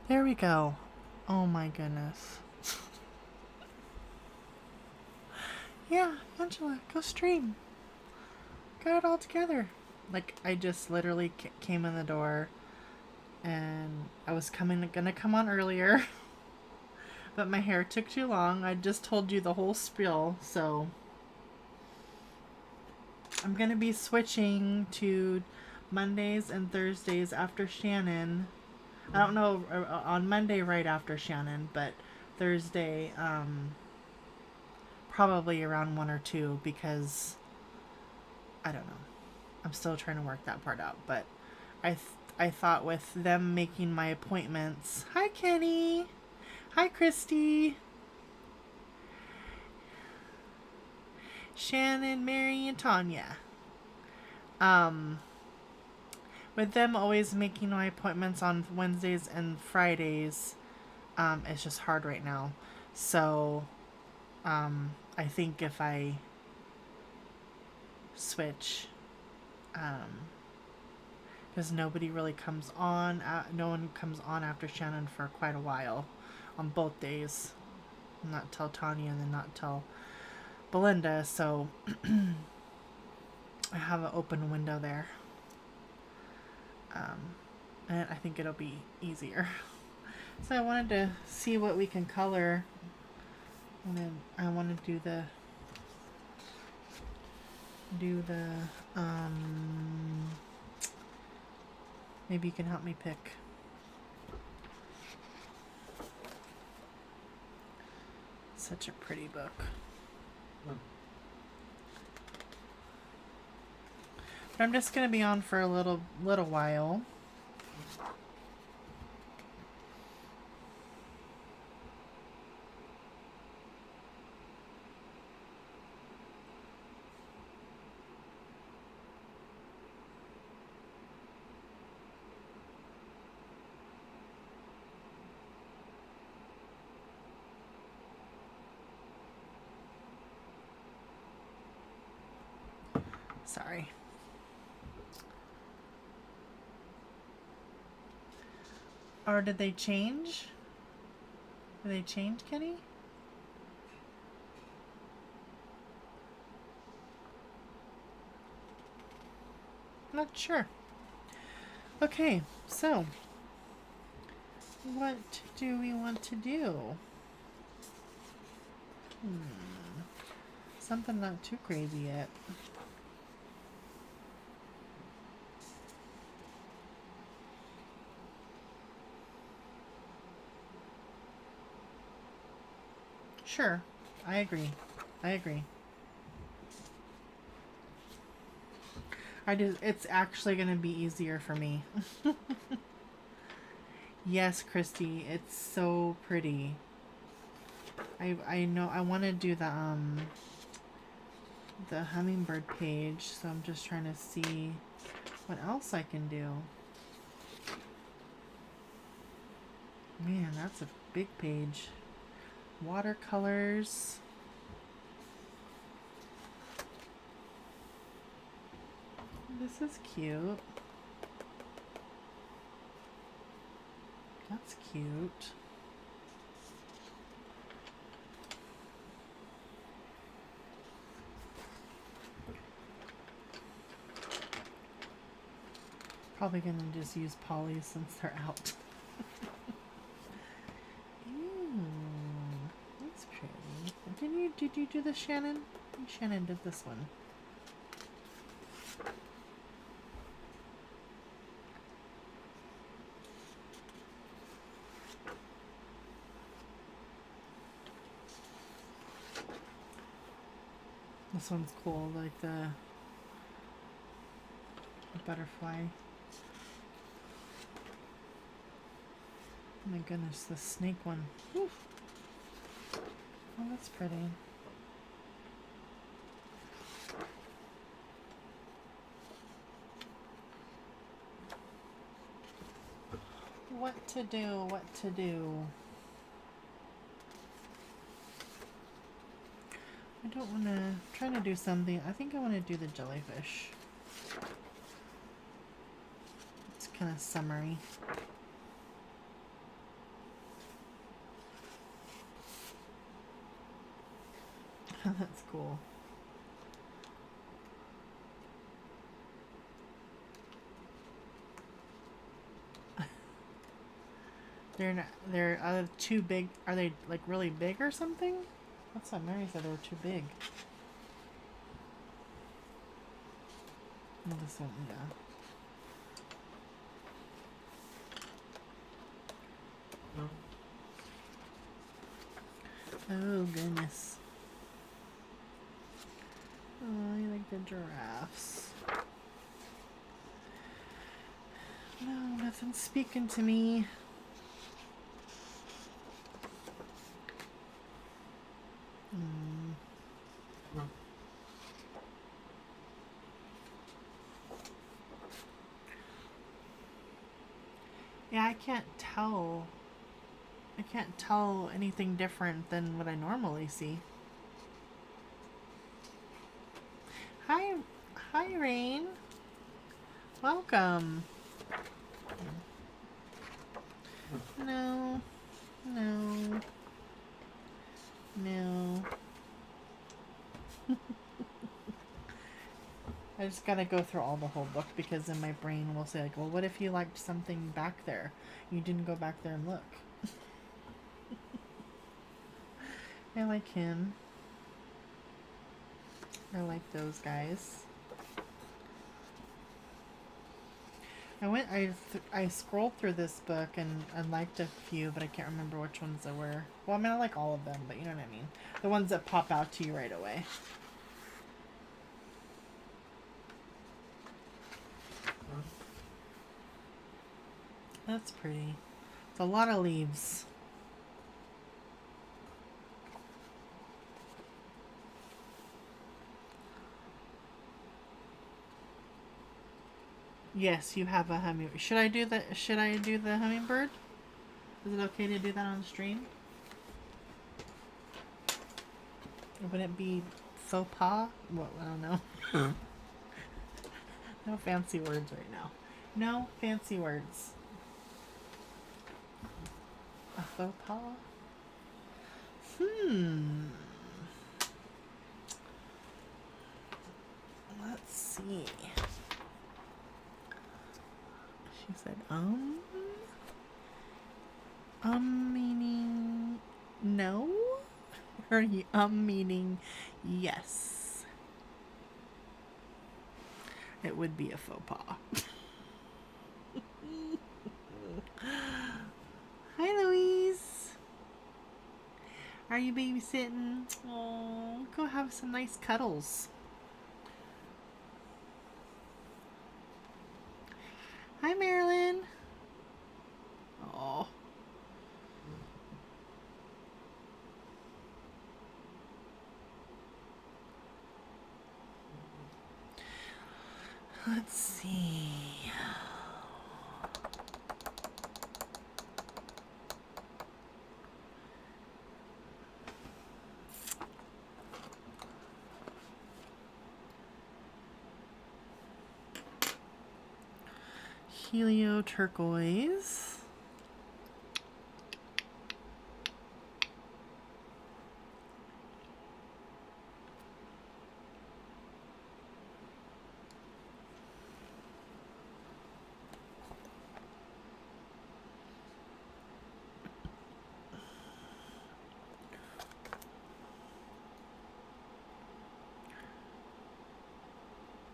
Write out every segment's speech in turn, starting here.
There we go. Oh my goodness. Yeah, Angela, go stream. Got it all together. Like, I just literally came in the door and I was gonna come on earlier, but my hair took too long. I just told you the whole spiel, so I'm gonna be switching to Mondays and Thursdays after Shannon. I don't know, on Monday right after Shannon, but Thursday, probably around 1 or 2 because I don't know. I'm still trying to work that part out, but I thought with them making my appointments. Hi, Kenny. Hi, Christy. Shannon, Mary, and Tanya. Um, with them always making my appointments on Wednesdays and Fridays, it's just hard right now. So, I think if I switch, because nobody really comes on, no one comes on after Shannon for quite a while, on both days. Not till Tanya and then not till Belinda. So I have an open window there. And I think it'll be easier. So I wanted to see what we can color. And then I want to do the maybe you can help me pick. Such a pretty book. But I'm just gonna be on for a little while. Sorry. Or did they change? Did they change, Kenny? Not sure. Okay, so what do we want to do? Something not too crazy yet. Sure, I agree. It's actually gonna be easier for me. Yes, Christy, it's so pretty. I know I want to do the hummingbird page, so I'm just trying to see what else I can do. Man, that's a big page. Watercolors. This is cute. That's cute. Probably gonna just use Polly since they're out. Ooh, that's pretty. Did you do the Shannon? I think Shannon did this one. This one's cool, like the butterfly. Oh my goodness, the snake one. Whew. Oh, that's pretty. What to do, what to do. I don't want to, try to do something. I think I want to do the jellyfish. It's kind of summery. That's cool. They're too big. Are they like really big or something? What's that? Mary said they were too big. Oh, this one, yeah. Oh goodness. Oh, I like the giraffes. No, nothing's speaking to me. Yeah, I can't tell. I can't tell anything different than what I normally see. Hi, hi, Rain. Welcome. No, no, no. I just gotta go through all the whole book because then my brain will say like, well, what if you liked something back there? You didn't go back there and look. I like him. I like those guys. I scrolled through this book and I liked a few, but I can't remember which ones they were. Well, I mean, I like all of them, but you know what I mean. The ones that pop out to you right away. That's pretty. It's a lot of leaves. Yes, you have a hummingbird. Should I do the hummingbird? Is it okay to do that on stream? Would it be faux pas? Well, I don't know. No fancy words right now. No fancy words. A faux pas? Let's see. She said, meaning no? Or meaning yes. It would be a faux pas. Hi, Louise. Are you babysitting? Oh, go have some nice cuddles. Hi, Marilyn. Oh. Let's see. Helio turquoise.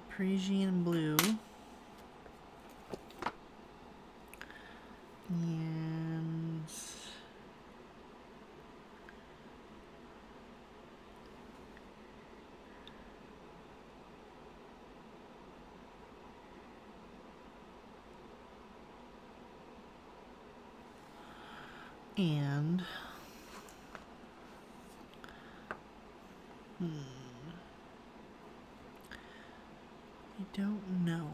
Parisian blue. And and I don't know.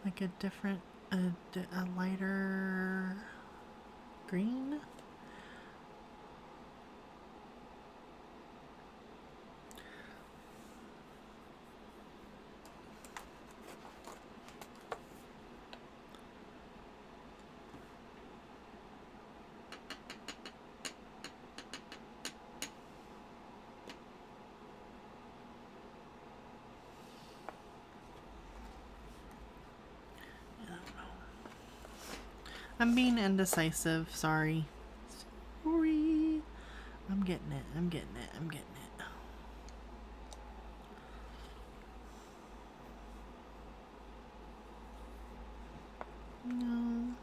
Like a different, a lighter green? I'm being indecisive. Sorry. Sorry. I'm getting it. I'm getting it. I'm getting it. No.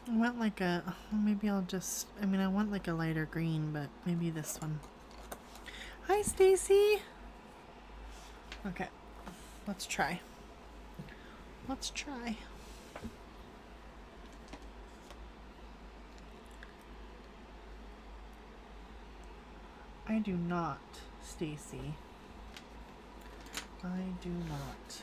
I want like a, maybe I'll just, I mean, I want like a lighter green, but maybe this one. Hi, Stacy. Okay, let's try. Let's try. I do not, Stacy. I do not.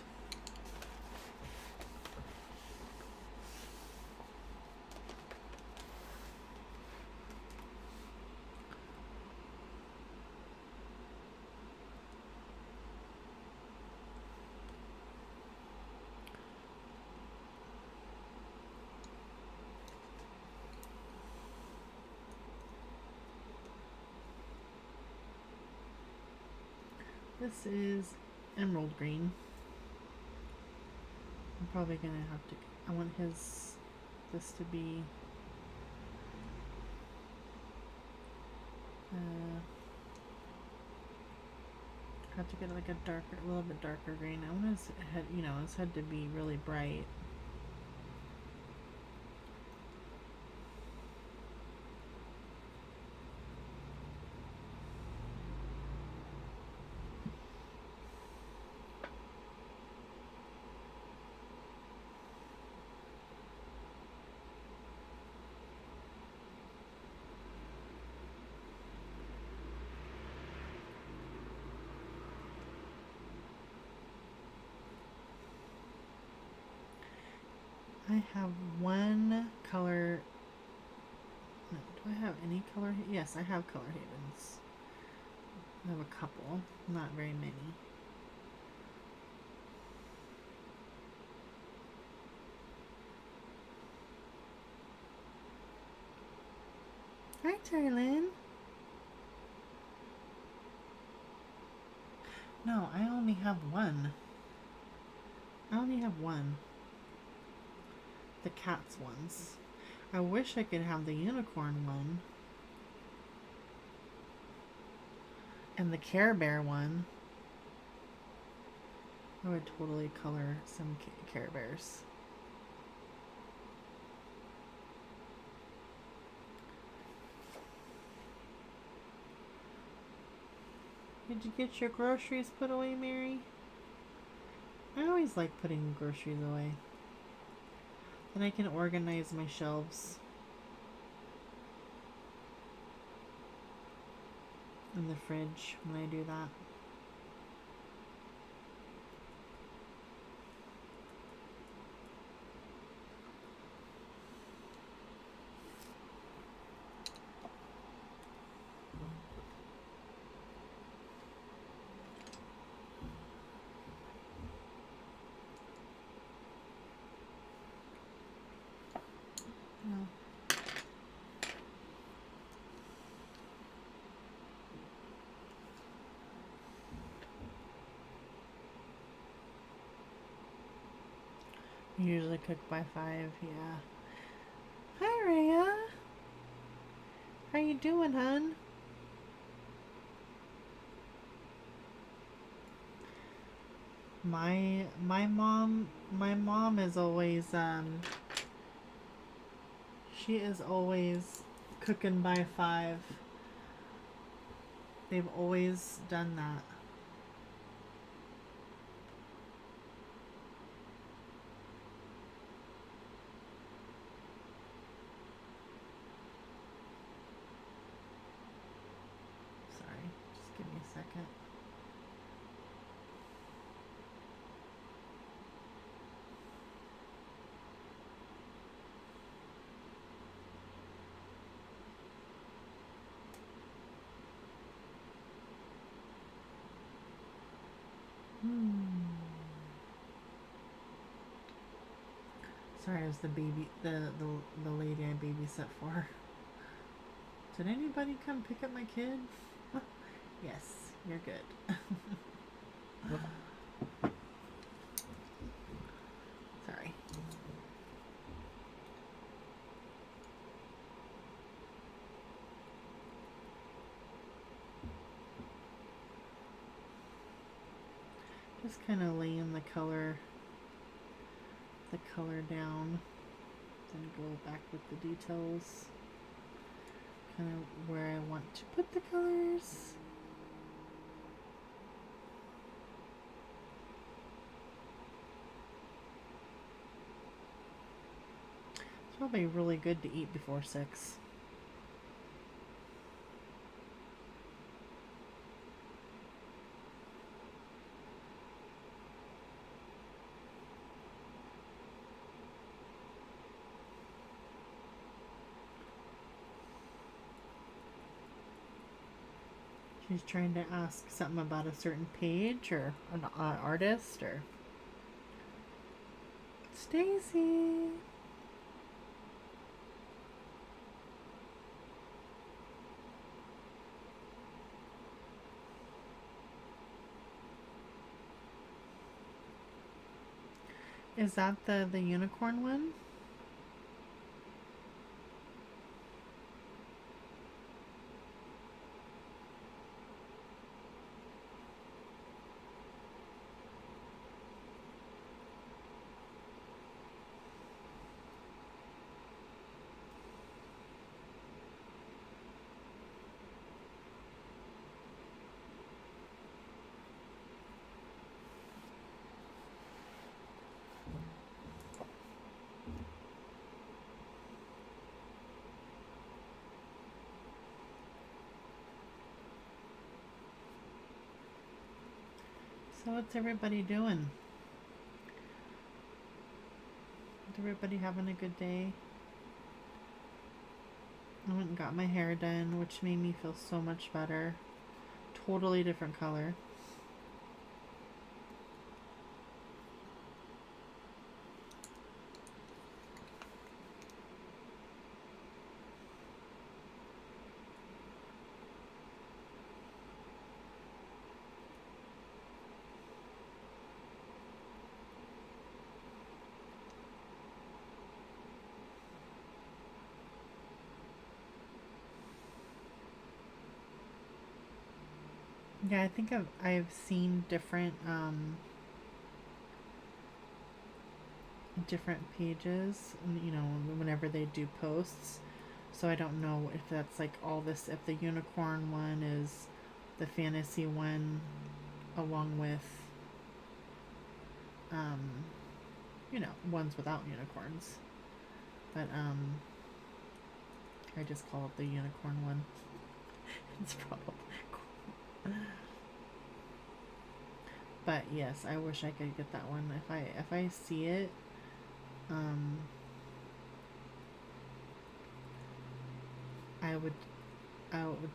This is emerald green. I'm probably gonna have to, I want this to be have to get like a little bit darker green. I want his head, his head to be really bright. I have one color. No, do I have any color? Yes, I have color havens. I have a couple, not very many. Hi, Tarlin. No, I only have one. I only have one. The cat's ones. I wish I could have the unicorn one. And the Care Bear one. I would totally color some Care Bears. Did you get your groceries put away, Mary? I always like putting groceries away. Then I can organize my shelves in the fridge when I do that. No. Usually cook by 5, yeah. Hi, Rhea. How you doing, hun? My mom is always she is always cooking by 5. They've always done that. Sorry, just give me a second. Sorry, it was the baby, the lady I babysat for. Did anybody come pick up my kid? Yes, you're good. Sorry. Just kind of laying the color down, then go back with the details, kind of where I want to put the colors. It's probably really good to eat before 6. She's trying to ask something about a certain page or an artist or Stacy. Is that the unicorn one? So what's everybody doing? Is everybody having a good day? I went and got my hair done, which made me feel so much better. Totally different color. Yeah, I think I've seen different different pages, you know, whenever they do posts. So I don't know if that's like all this, if the unicorn one is the fantasy one along with you know, ones without unicorns. But I just call it the unicorn one. It's probably cool. But yes, I wish I could get that one. If I see it, I would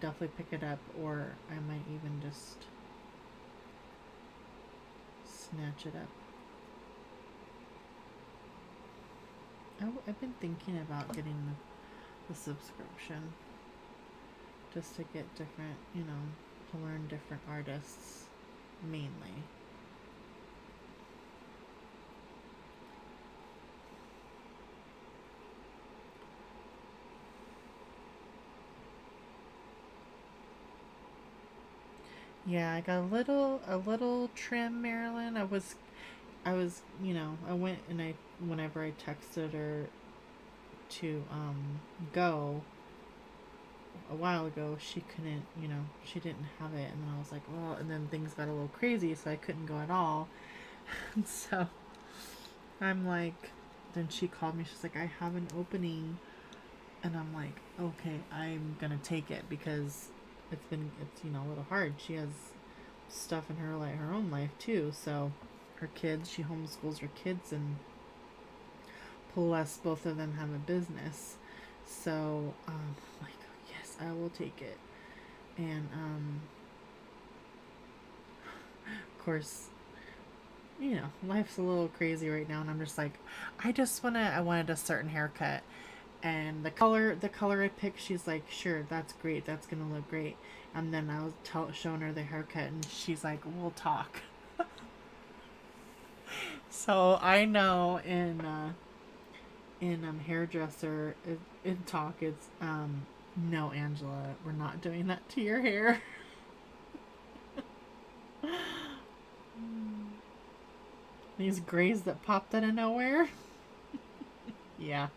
definitely pick it up, or I might even just snatch it up. I've been thinking about getting the subscription just to get different, you know, to learn different artists mainly. Yeah, I got a little trim, Marilyn. I was, you know, I went and whenever I texted her to go a while ago, she couldn't, you know, she didn't have it, and then I was like, well, and then things got a little crazy, so I couldn't go at all. And so I'm like, then she called me. She's like, I have an opening, and I'm like, okay, I'm gonna take it because it's you know, a little hard. She has stuff in her like her own life too, so her kids, she homeschools her kids, and plus both of them have a business. So like, yes, I will take it. And of course, you know, life's a little crazy right now, and I'm just like, I wanted a certain haircut, And the color I picked, she's like, sure, that's great, that's gonna look great. And then I was showing her the haircut, and she's like, we'll talk. So I know in hairdresser in talk, it's no, Angela, we're not doing that to your hair. These grays that popped out of nowhere. Yeah.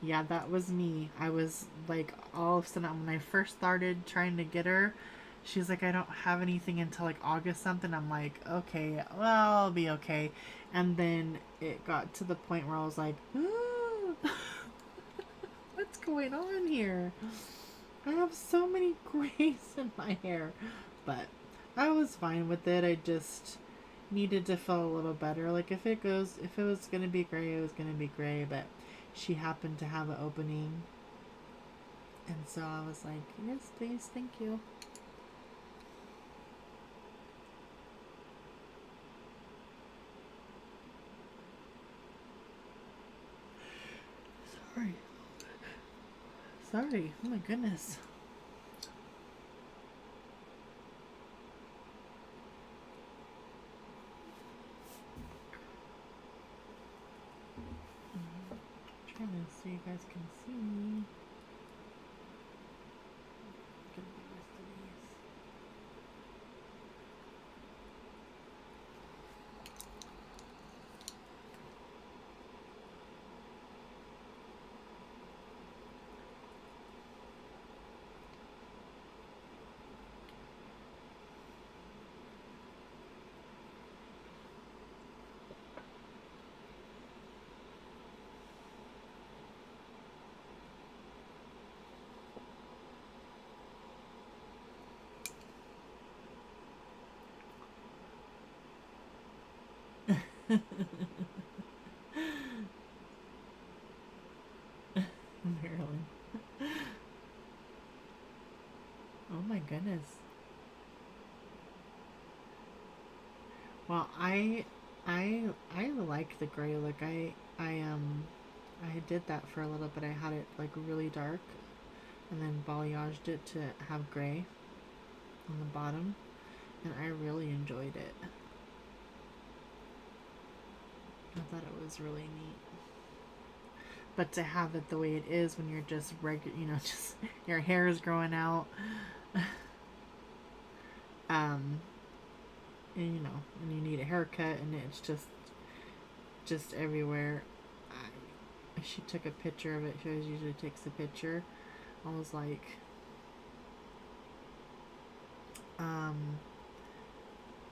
Yeah, that was me. I was like, all of a sudden, when I first started trying to get her, she's like, I don't have anything until like August something. I'm like, okay, well, I'll be okay. And then it got to the point where I was like, ooh, what's going on here? I have so many grays in my hair. But I was fine with it. I just needed to feel a little better. Like if it was gonna be gray, it was gonna be gray. But she happened to have an opening, and so I was like, yes, please, thank you. Sorry. Sorry. Oh my goodness. I'm trying to so you guys can see me. Get the rest of these. Marilyn. Oh my goodness. Well, I like the gray look. I did that for a little bit. I had it like really dark, and then balayaged it to have gray on the bottom, and I really enjoyed it. I thought it was really neat. But to have it the way it is when you're just regular, just your hair is growing out, um, and and you need a haircut, and it's just everywhere. She took a picture of it. She always usually takes a picture. I was like,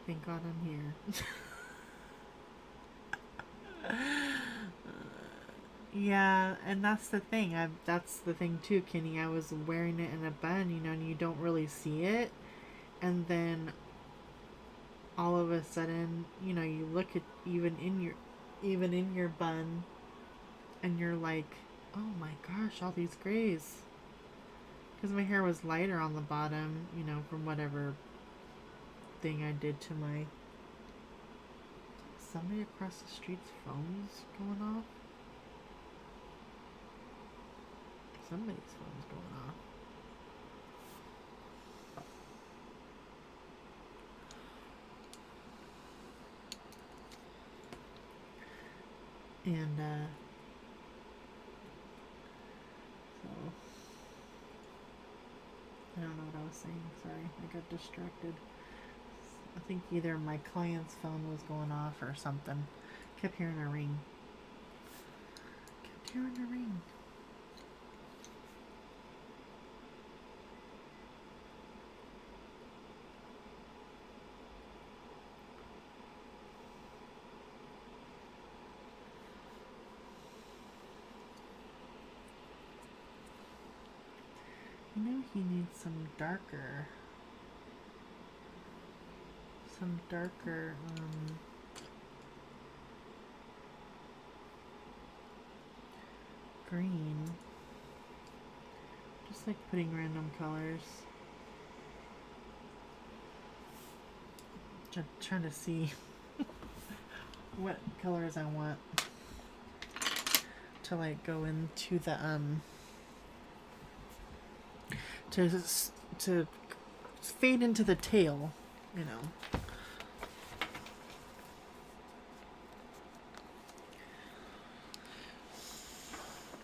thank God I'm here. Yeah, and that's the thing. That's the thing too, Kenny. I was wearing it in a bun, and you don't really see it, and then all of a sudden, you look at even in your bun, and you're like, oh my gosh, all these grays. Because my hair was lighter on the bottom, from whatever thing I did to my. Somebody across the street's phone's going off. Somebody's phone's going off. And, so, I don't know what I was saying. Sorry, I got distracted. I think either my client's phone was going off or something. Kept hearing a ring. Kept hearing a ring. He needs some darker, green. Just like putting random colors. Just trying to see what colors I want to like go into the to to fade into the tail, you know.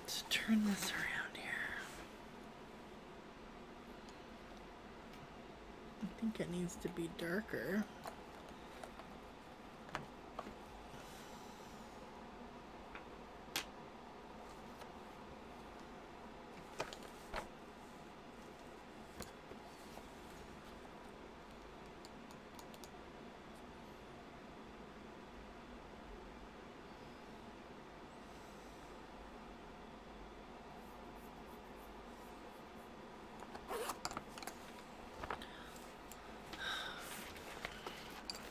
Let's turn this around here. I think it needs to be darker.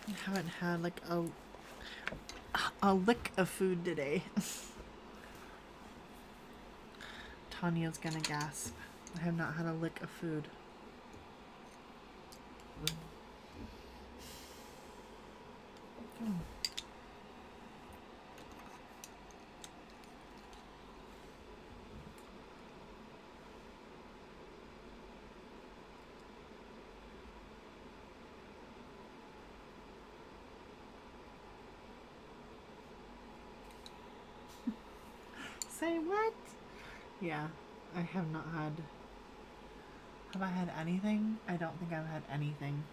I haven't had like a lick of food today. Tanya's gonna gasp. I have not had a lick of food. Oh. Say what? Yeah, I have not had. Have I had anything? I don't think I've had anything.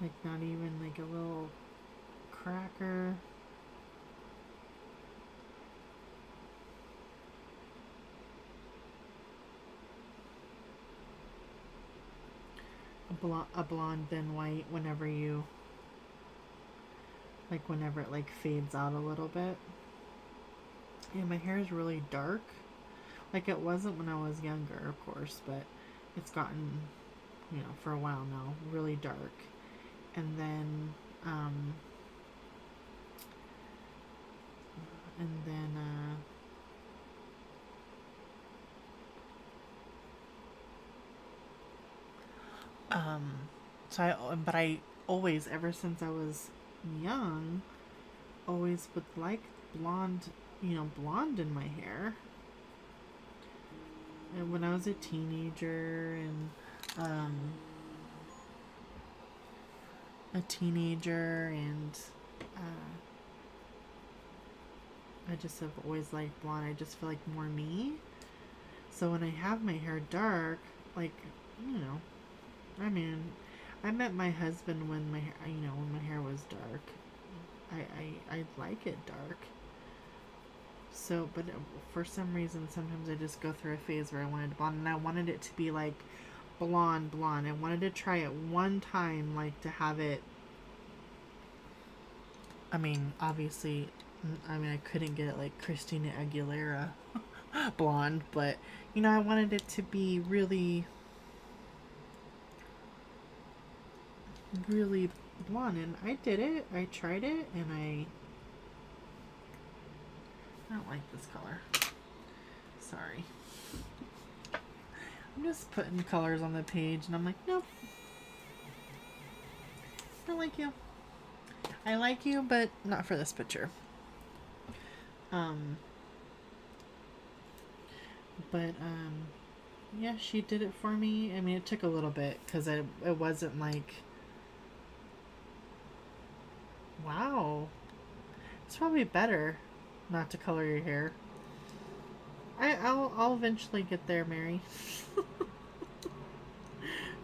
Like, not even like a little cracker. A blonde then white whenever you, like whenever it like fades out a little bit. Yeah, my hair is really dark. Like it wasn't when I was younger, of course, but it's gotten, you know, for a while now, really dark. And then, and then, so but I always, ever since I was young, always would like blonde, you know, blonde in my hair. And when I was a teenager and, I just have always liked blonde. I just feel like more me. So when I have my hair dark, like, you know, I mean, I met my husband when my hair, you know, when my hair was dark. I like it dark. So, but for some reason, sometimes I just go through a phase where I wanted blonde, and I wanted it to be like blonde. I wanted to try it one time, like to have it. I mean, obviously, I couldn't get it like Christina Aguilera blonde, but you know, I wanted it to be really, really blonde, and I did it. I tried it, and I don't like this color. Sorry. I'm just putting colors on the page, and I'm like, nope. I don't like you. I like you, but not for this picture. Yeah, she did it for me. I mean, it took a little bit because it wasn't like, wow. It's probably better not to color your hair. I'll eventually get there, Mary.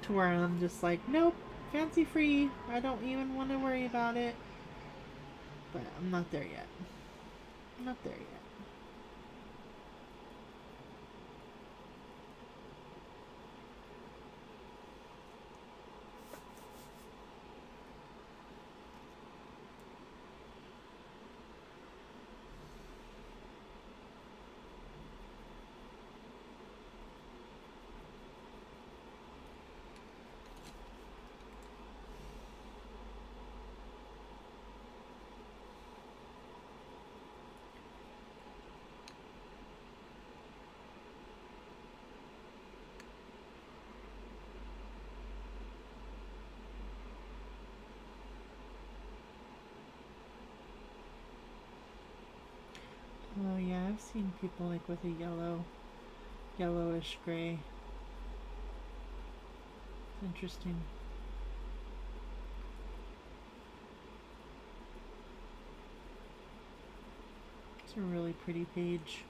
To where I'm just like, nope, fancy free. I don't even want to worry about it. But I'm not there yet. I'm not there yet. have seen people like with a yellowish gray. It's interesting. It's a really pretty page.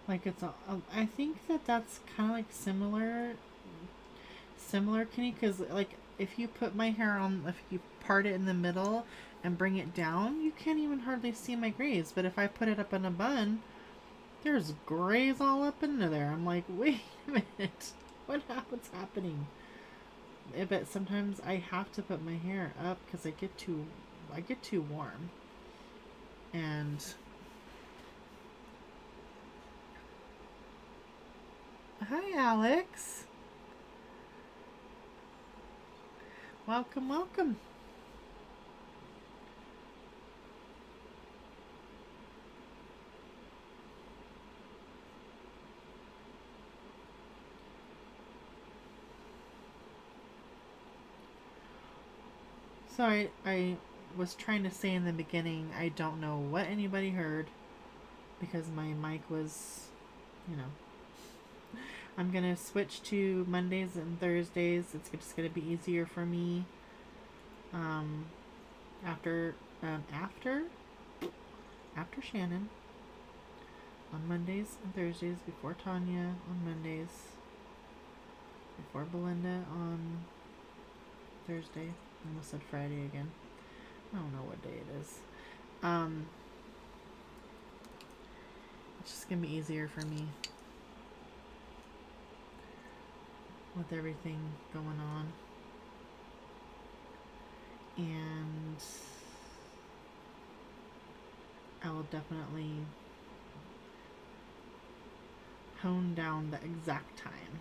Like it's a, I think that's kind of like similar, Kenny, because like if you put my hair on, if you part it in the middle and bring it down, you can't even hardly see my grays. But if I put it up in a bun, there's grays all up into there. I'm like, wait a minute, what's happening? But sometimes I have to put my hair up because I get too warm. And hi, Alex. Welcome, welcome. So I was trying to say in the beginning, I don't know what anybody heard because my mic was, you know. I'm going to switch to Mondays and Thursdays. It's just going to be easier for me. After Shannon on Mondays and Thursdays, before Tanya on Mondays, before Belinda on Thursday. I almost said Friday again. I don't know what day it is. It's just gonna be easier for me with everything going on. And I will definitely hone down the exact time.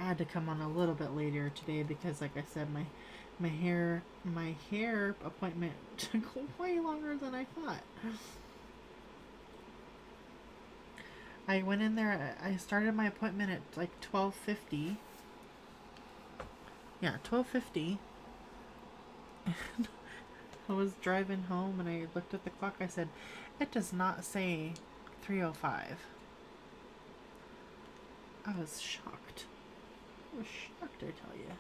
I had to come on a little bit later today because, like I said, my hair appointment took way longer than I thought. I went in there. I started my appointment at like 12:50. Yeah, 12:50. And I was driving home and I looked at the clock. I said, "It does not say 3:05." I was shocked. I was shocked, I tell you.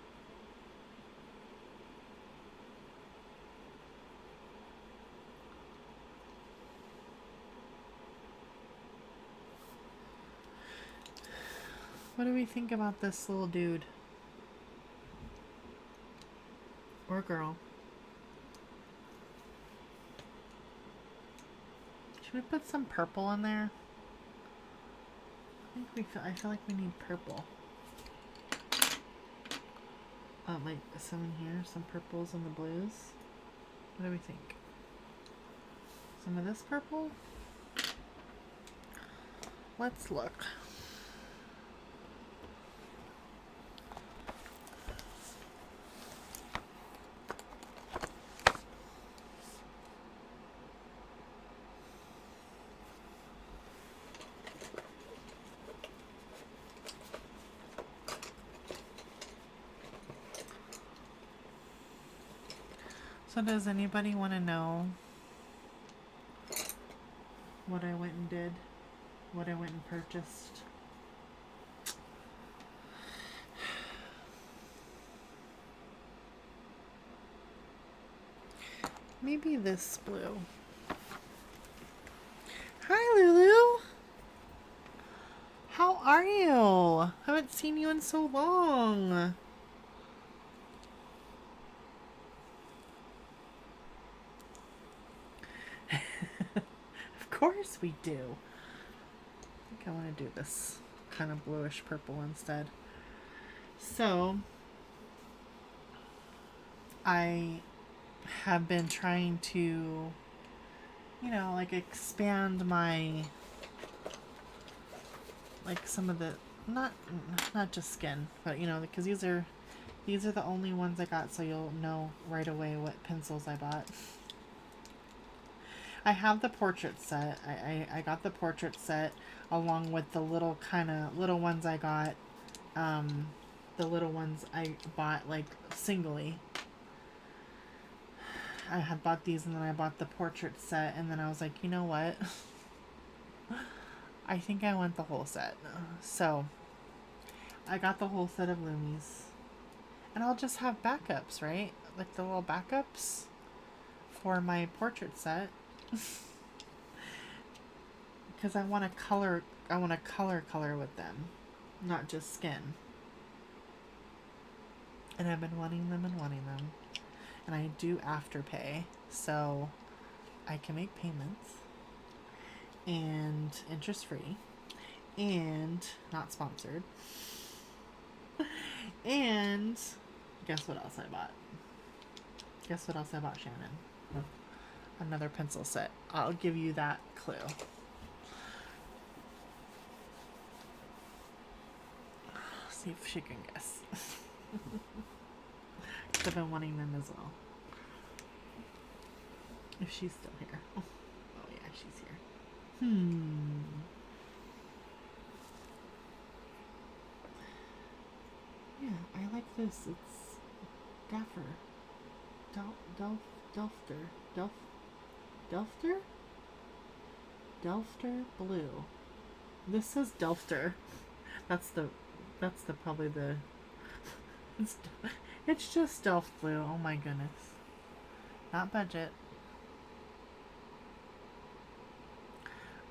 What do we think about this little dude? Or girl? Should we put some purple in there? I feel like we need purple. Like some in here, some purples and the blues. What do we think? Some of this purple? Let's look. So does anybody want to know what I went and did? What I went and purchased? Maybe this blue. Hi, Lulu. How are you? Haven't seen you in so long. Of course we do. I think I want to do this kind of bluish purple instead. So, I have been trying to, like expand my, like some of the, not just skin, but because these are the only ones I got, so you'll know right away what pencils I bought. I have the portrait set. I got the portrait set along with the little little ones I got. The little ones I bought like singly. I had bought these and then I bought the portrait set, and then I was like, you know what? I think I want the whole set. So I got the whole set of Loomies. And I'll just have backups, right? Like the little backups for my portrait set. Because I want to color with them, not just skin. And I've been wanting them. And I do Afterpay, so I can make payments. And interest free. And not sponsored. And guess what else I bought? Guess what else I bought, Shannon? Another pencil set. I'll give you that clue. See if she can guess. I've been wanting them as well. If she's still here. Oh yeah, she's here. Yeah, I like this. It's Dapper. Delfter blue. This says Delfter. That's probably the. It's just Delft blue. Oh my goodness. Not budget.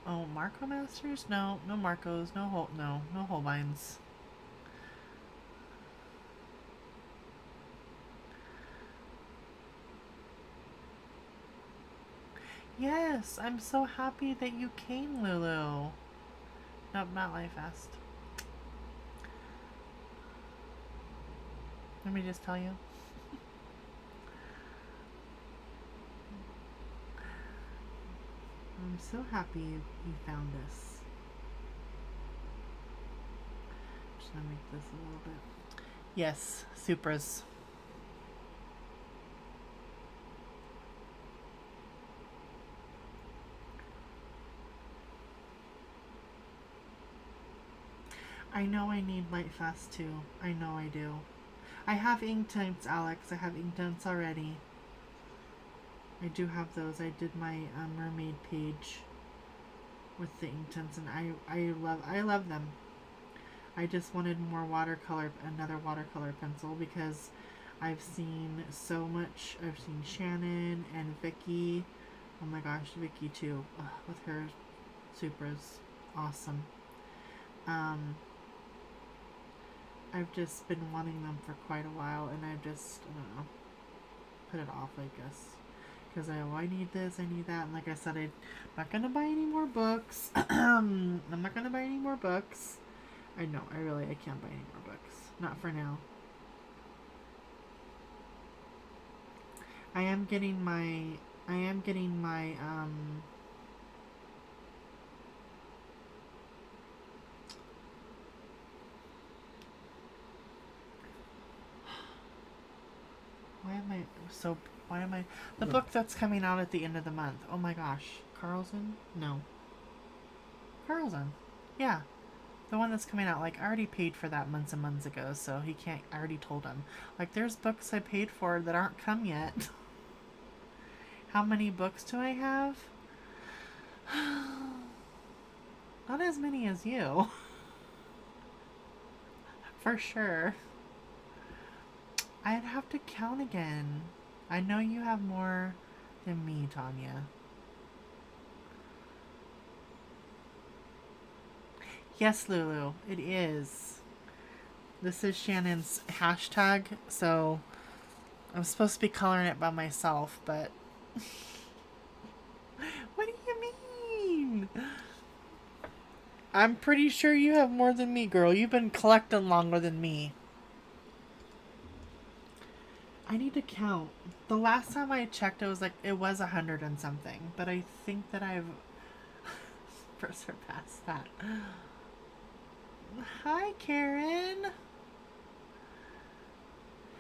Oh, Marco Masters? No Marcos. No Holbeins. Yes, I'm so happy that you came, Lulu. Nope, not Life Fest. Let me just tell you. I'm so happy you found this. Just gonna make this a little bit. Yes, Supras. I know I need Light Fast too. I know I do. I have Inktense, Alex. I have Inktense already. I do have those. I did my mermaid page with the Inktense, and I love them. I just wanted more another watercolor pencil, because I've seen so much. I've seen Shannon and Vicky. Oh my gosh, Vicky too. With her Supras. Awesome. I've just been wanting them for quite a while, and I've just, I don't know, put it off, I guess. Because I need this, I need that, and like I said, I'm not going to buy any more books. I'm not going to buy any more books. I know, I can't buy any more books. Not for now. I am getting my, the book that's coming out at the end of the month. Oh my gosh. Carlson? No. Carlson. Yeah. The one that's coming out. Like, I already paid for that months and months ago, so he can't, I already told him. Like, there's books I paid for that aren't come yet. How many books do I have? Not as many as you. For sure. I'd have to count again. I know you have more than me, Tanya. Yes, Lulu, it is. This is Shannon's hashtag, so I'm supposed to be coloring it by myself, but... What do you mean? I'm pretty sure you have more than me, girl. You've been collecting longer than me. I need to count. The last time I checked, it was 100 and something, but I think that I've surpassed that. Hi, Karen.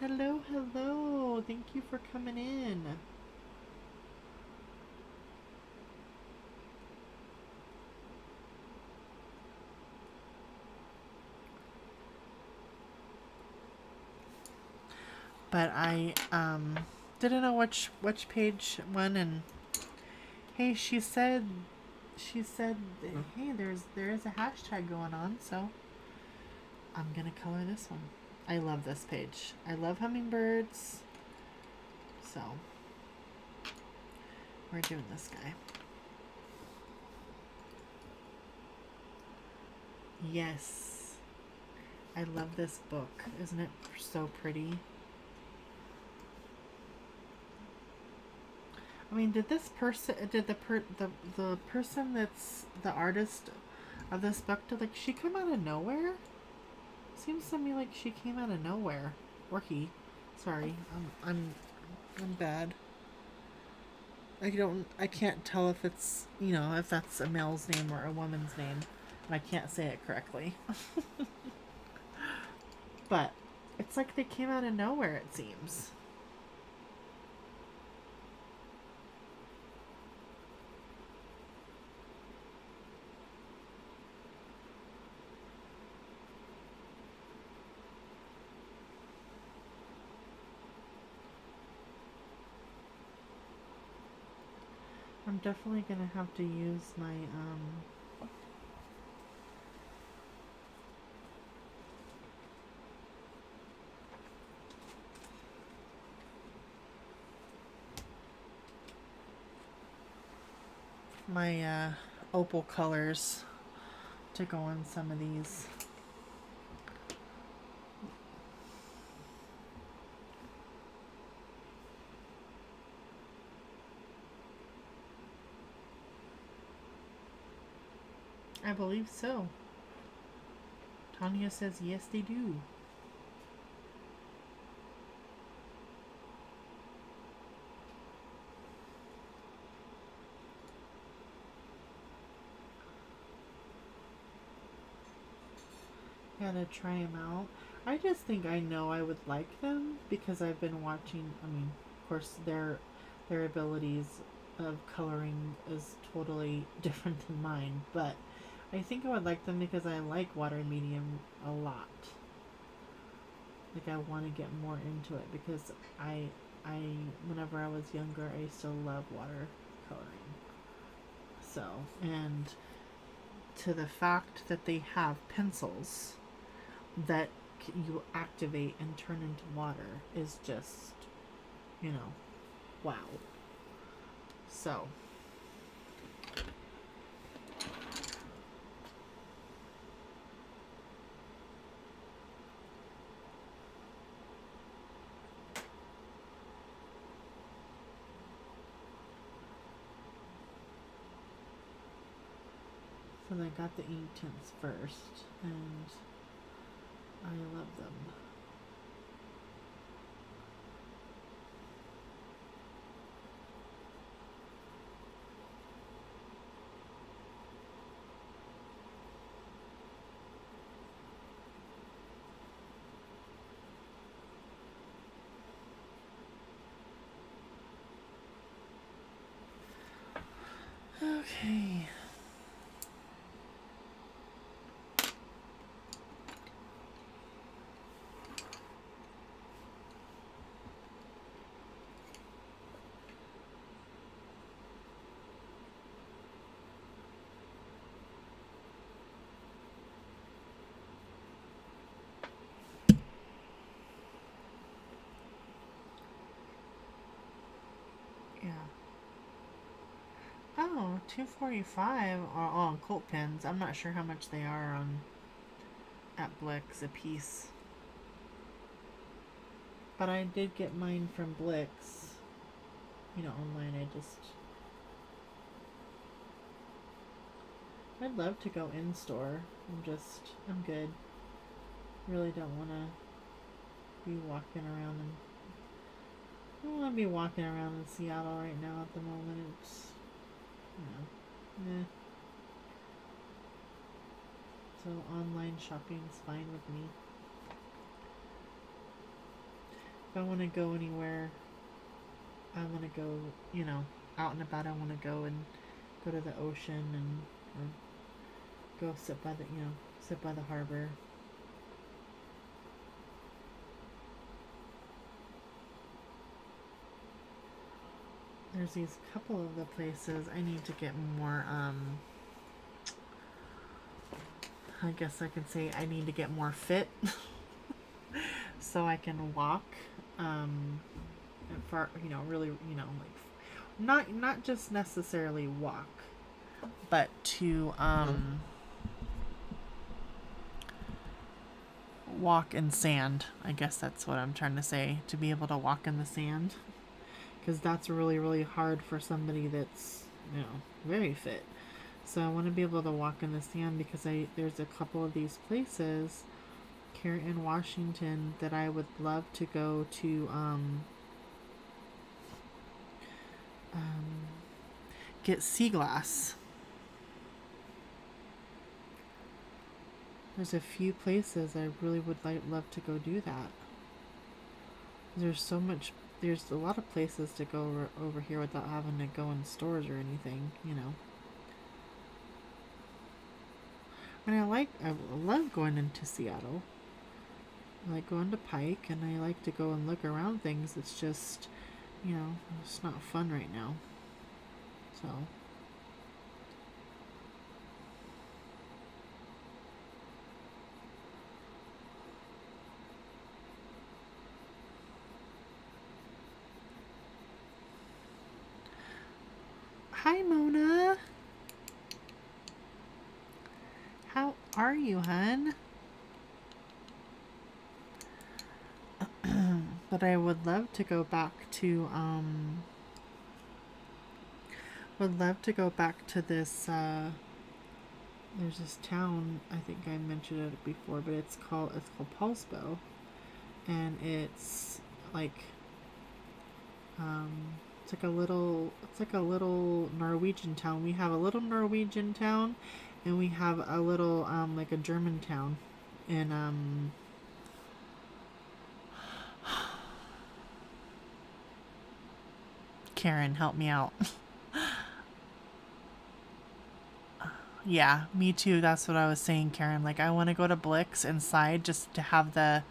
Hello, hello. Thank you for coming in. But I didn't know which page one, and hey, she said hey, there is a hashtag going on, so I'm gonna color this one. I love this page. I love hummingbirds. So we're doing this guy. Yes. I love this book. Isn't it so pretty? I mean, did the person that's the artist of this book, did she come out of nowhere? Seems to me like she came out of nowhere. Or he. Sorry. I'm bad. I can't tell if it's, if that's a male's name or a woman's name. And I can't say it correctly. But it's like they came out of nowhere, it seems. I'm definitely gonna have to use my opal colors to go on some of these. I believe so. Tanya says yes, they do. Gotta try them out. I just think I know I would like them because I've been watching. I mean, of course, their abilities of coloring is totally different than mine, but I think I would like them because I like water medium a lot. Like, I want to get more into it because I whenever I was younger, I used to love water coloring. So, and to the fact that they have pencils that you activate and turn into water is just, wow. So, I got the ink tints first, and I love them. Okay. Yeah. Oh, $2.45 are all on Colt pens. I'm not sure how much they are on at Blix a piece. But I did get mine from Blix. Online. I'd love to go in store. I'm good. Really don't want to be walking around and I don't want to be walking around in Seattle right now at the moment. It's, you know, eh. So online shopping is fine with me. If I want to go anywhere, I want to go, you know, out and about. I want to go and go to the ocean and or go sit by the, you know, sit by the harbor. There's these couple of the places I need to get more, I guess I can say I need to get more fit so I can walk, for, you know, really, you know, like, not just necessarily walk, but to, walk in sand. I guess that's what I'm trying to say, to be able to walk in the sand. Because that's really, really hard for somebody that's, you know, very fit. So I want to be able to walk in the sand because there's a couple of these places here in Washington that I would love to go to get sea glass. There's a few places I really would love to go do that. There's a lot of places to go over here without having to go in stores or anything, you know. And I love going into Seattle. I like going to Pike, and I like to go and look around things. It's just, you know, it's not fun right now. So. Hi, Mona. How are you, hun? But I would love to go back to this there's this town, I think I mentioned it before, but it's called Poulsbo, and it's like it's like a little Norwegian town. We have a little Norwegian town, and we have a little like a German town, and Karen, help me out. Yeah, me too. That's what I was saying, Karen. Like, I want to go to Blix inside just to have the.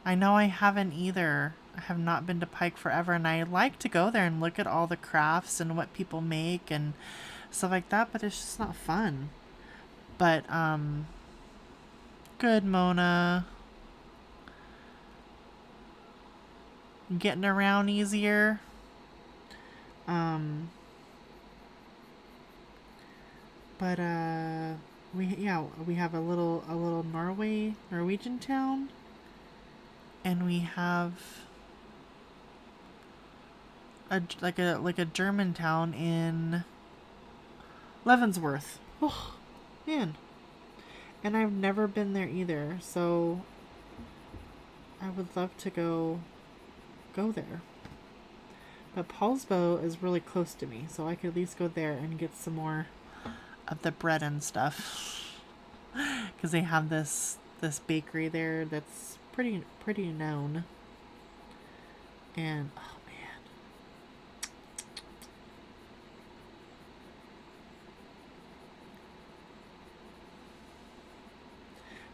I know I haven't either. I have not been to Pike forever, and I like to go there and look at all the crafts and what people make and stuff like that, but it's just not fun. But, good, Mona. Getting around easier. But we have a little Norwegian town, and we have like a German town in Leavenworth. Oh, man. And I've never been there either, so I would love to go there. But Poulsbo is really close to me, so I could at least go there and get some more of the bread and stuff. Because they have this bakery there that's pretty known. And oh man,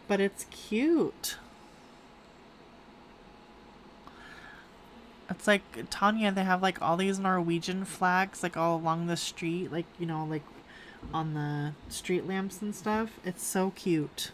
but it's cute. It's like, Tanya, they have like all these Norwegian flags like all along the street, like, you know, like on the street lamps and stuff. It's so cute.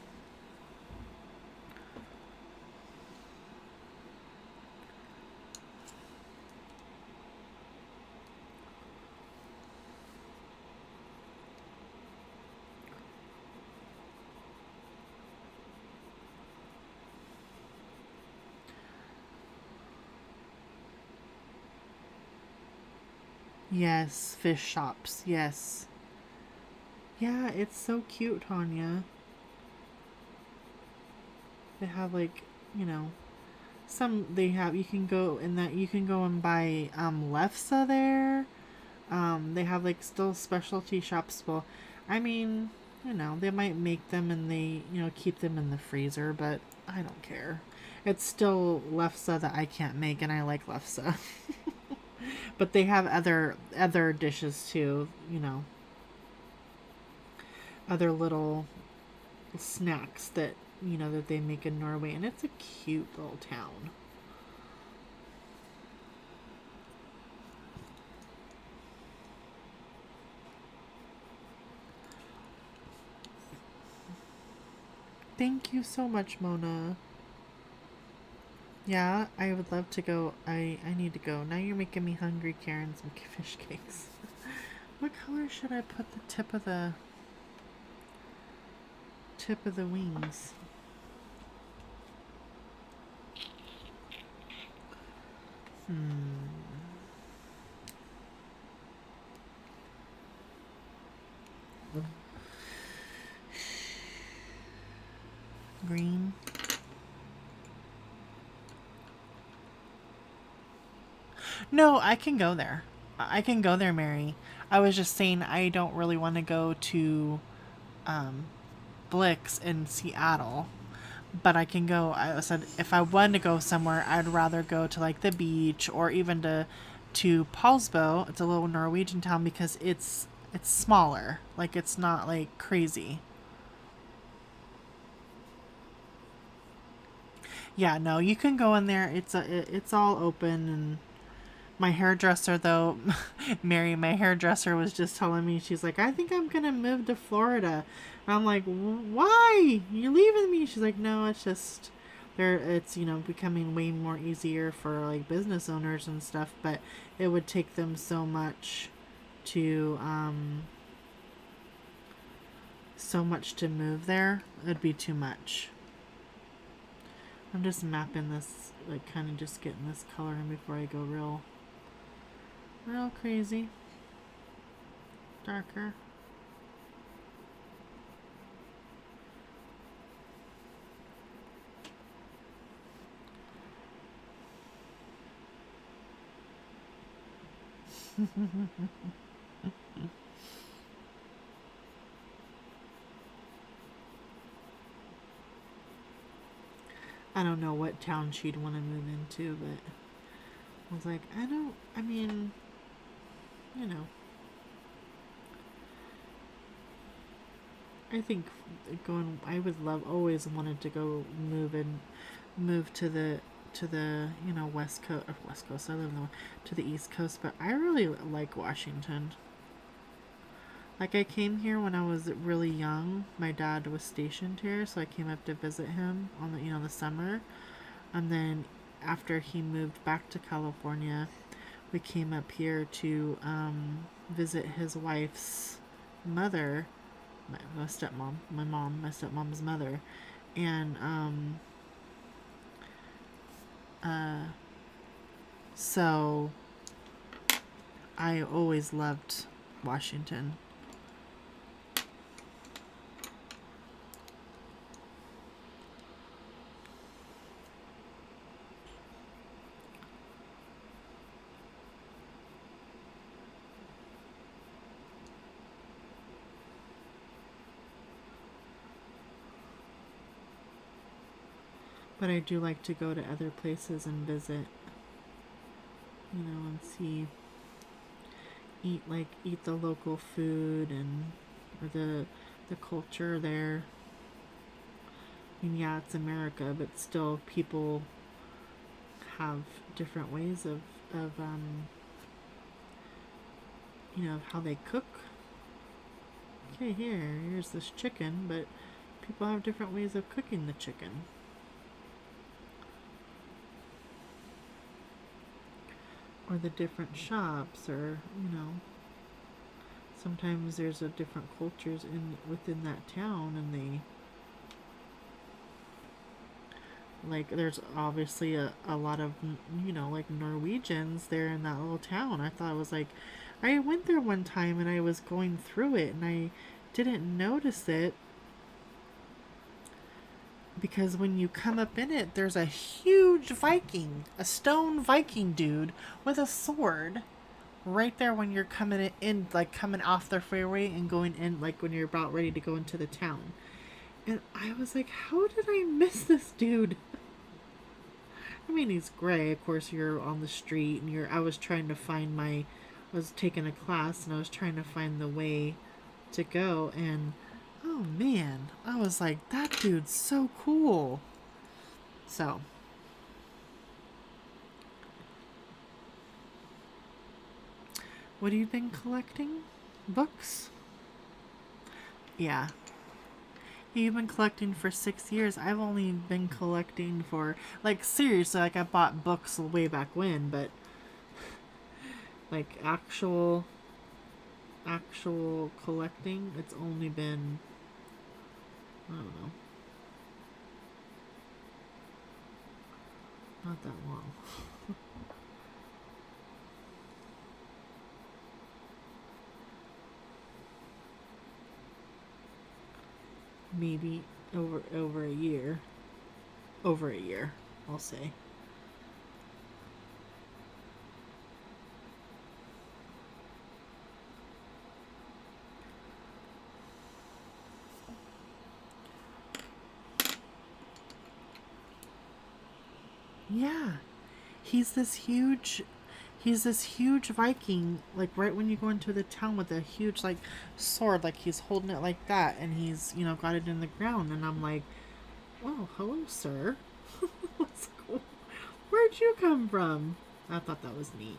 Yes, fish shops. Yes. Yeah, it's so cute, Tanya. They have like, you know, some they have, you can go in that, you can go and buy lefse there. They have like still specialty shops. Well, I mean, you know, they might make them and they, you know, keep them in the freezer, but I don't care. It's still lefse that I can't make, and I like lefse. But they have other dishes too, you know, other little snacks that, you know, that they make in Norway, and it's a cute little town. Thank you so much, Mona. Yeah, I would love to go. I need to go. Now you're making me hungry, Karen. Some fish cakes. What color should I put the tip of the wings? Green. No, I can go there. I can go there, Mary. I was just saying I don't really want to go to Blix in Seattle, but I can go. I said if I wanted to go somewhere, I'd rather go to like the beach or even to Paulsbo. It's a little Norwegian town because it's smaller. Like it's not like crazy. Yeah, no, you can go in there. It's all open. And my hairdresser though, Mary, my hairdresser was just telling me, she's like, I think I'm gonna move to Florida. And I'm like, why? You're leaving me? She's like, no, it's just there. It's, you know, becoming way more easier for like business owners and stuff, but it would take them to so much to move there. It'd be too much. I'm just mapping this, like kind of just getting this color in before I go real crazy. Darker. I don't know what town she'd want to move into, but I was like, I mean, you know, I think I would always wanted to go move to the, you know, West Coast, I live in to the East Coast, but I really like Washington. Like I came here when I was really young. My dad was stationed here, so I came up to visit him on the, you know, the summer. And then after he moved back to California, we came up here to visit his wife's mother, my stepmom, my stepmom's mother, and so I always loved Washington. But I do like to go to other places and visit, you know, and eat the local food and or the culture there. I mean, yeah, it's America, but still, people have different ways of you know, how they cook. Okay, here's this chicken, but people have different ways of cooking the chicken. Or the different shops, or, you know, sometimes there's a different cultures within that town, and they like there's obviously a lot of, you know, like Norwegians there in that little town. I thought it was like, I went there one time and I was going through it and I didn't notice it because when you come up in it, there's a huge Viking, a stone Viking dude with a sword right there when you're coming in, like coming off the freeway and going in, like when you're about ready to go into the town. And I was like, how did I miss this dude? I mean, he's gray. Of course, you're on the street, and I was trying to find I was taking a class, and I was trying to find the way to go, and oh man, I was like, that dude's so cool. So, what have you been collecting? Books? Yeah. You've been collecting for 6 years. I've only been collecting for, like, seriously, like, I bought books way back when, but, like, actual collecting, it's only been, I don't know, not that long. Maybe over a year. Over a year, I'll say. Yeah. He's this huge he's this huge Viking, like right when you go into the town with a huge like sword, like he's holding it like that and he's, got it in the ground and I'm like, "Oh, hello, sir." What's cool? Where'd you come from? I thought that was neat.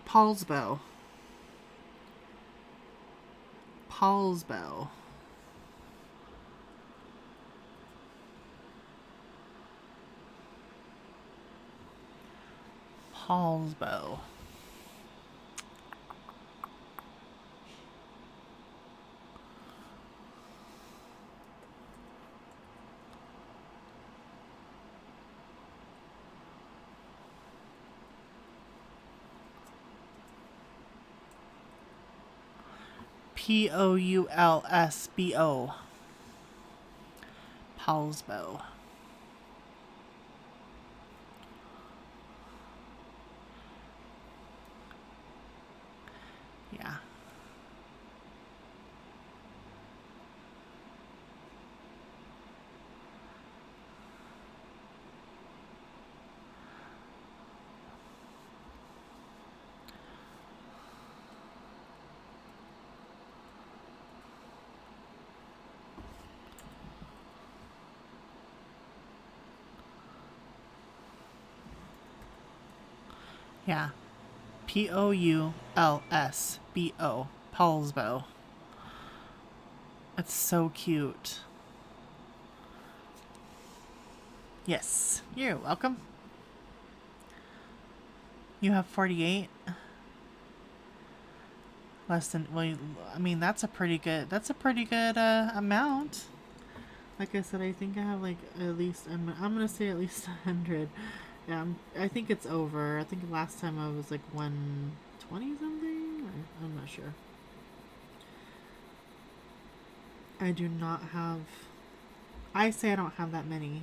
Paul's bow. Paul's bow. Paul's bow. Poulsbo. Paul's bow. Yeah. Yeah. Poulsbo. Paul's bow. It's so cute. Yes. You're welcome. You have 48? Less than, well, I mean, that's a pretty good amount. Like I said, I think I have like at least, I'm gonna say at least 100. Yeah, I think it's over. I think last time I was like 120 something. I'm not sure. I do not have. I say I don't have that many.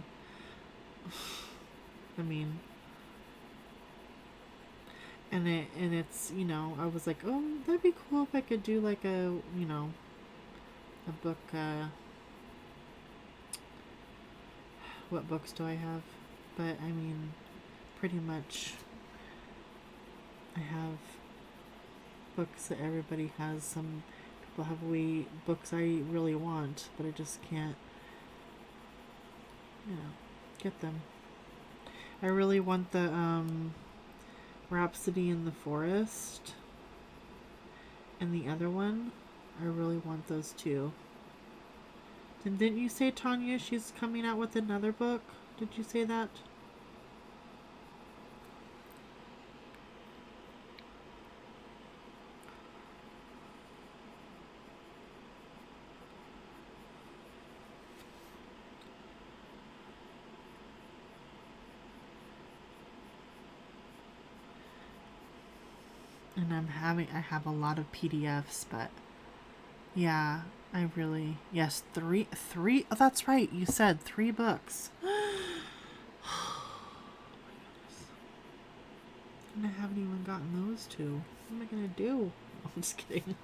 I mean, and it's I was like, oh, that'd be cool if I could do like a book. What books do I have? But I mean, pretty much, I have books that everybody has. Some people have books I really want, but I just can't, get them. I really want the Rhapsody in the Forest, And the other one, I really want those two. And didn't you say, Tanya, she's coming out with another book? Did you say that? And I have a lot of PDFs, but yeah, I really, yes, three, oh, that's right, you said 3 books. And I haven't even gotten those two. What am I gonna do? I'm just kidding.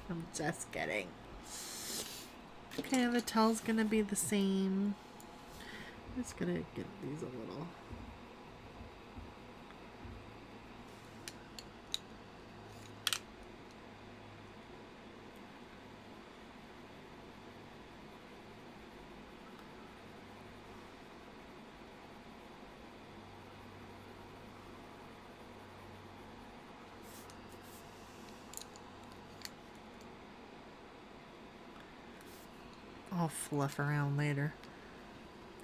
I'm just kidding. Okay, the tell's gonna be the same. I'm just gonna get these a little. I'll fluff around later.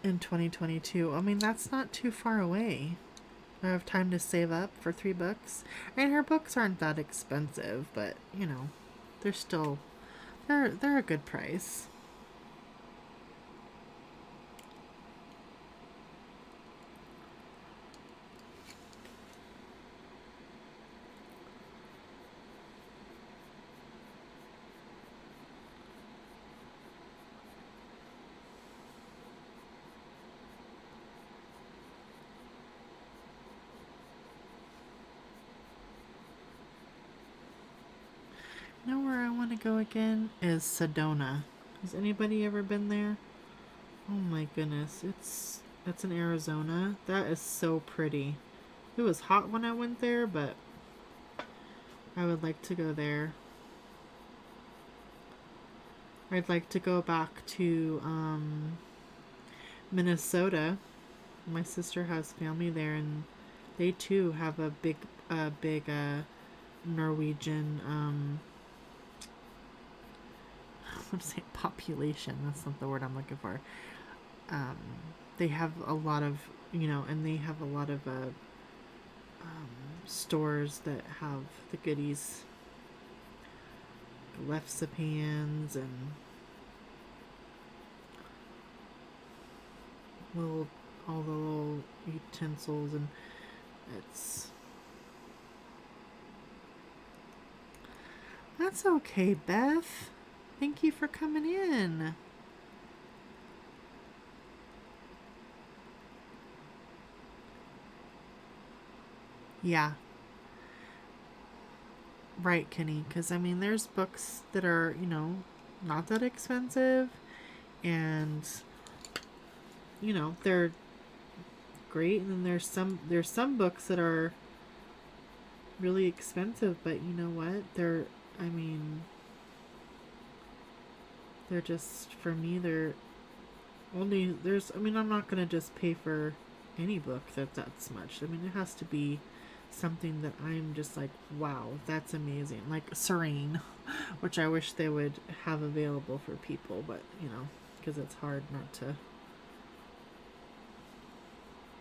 In 2022. I mean, that's not too far away. I have time to save up for 3 books. And her books aren't that expensive, but you know, they're still they're a good price. You know where I want to go again is Sedona. Has anybody ever been there? Oh my goodness, it's in Arizona. That is so pretty. It was hot when I went there, but I would like to go there. I'd like to go back to Minnesota. My sister has family there, and they too have a big Norwegian I want to say population. That's not the word I'm looking for. Um, they have a lot of, you know, and they have a lot of stores that have the goodies, lefsapans and all the little utensils, and it's that's okay, Beth. Thank you for coming in. Yeah. Right, Kenny. Because, I mean, there's books that are, you know, not that expensive. And, you know, they're great. And then there's some books that are really expensive. But you know what? I mean, they're just, for me, they're only, I mean, I'm not going to just pay for any book that's much. I mean, it has to be something that I'm just like, wow, that's amazing. Like Serene, which I wish they would have available for people, but you know, because it's hard not to.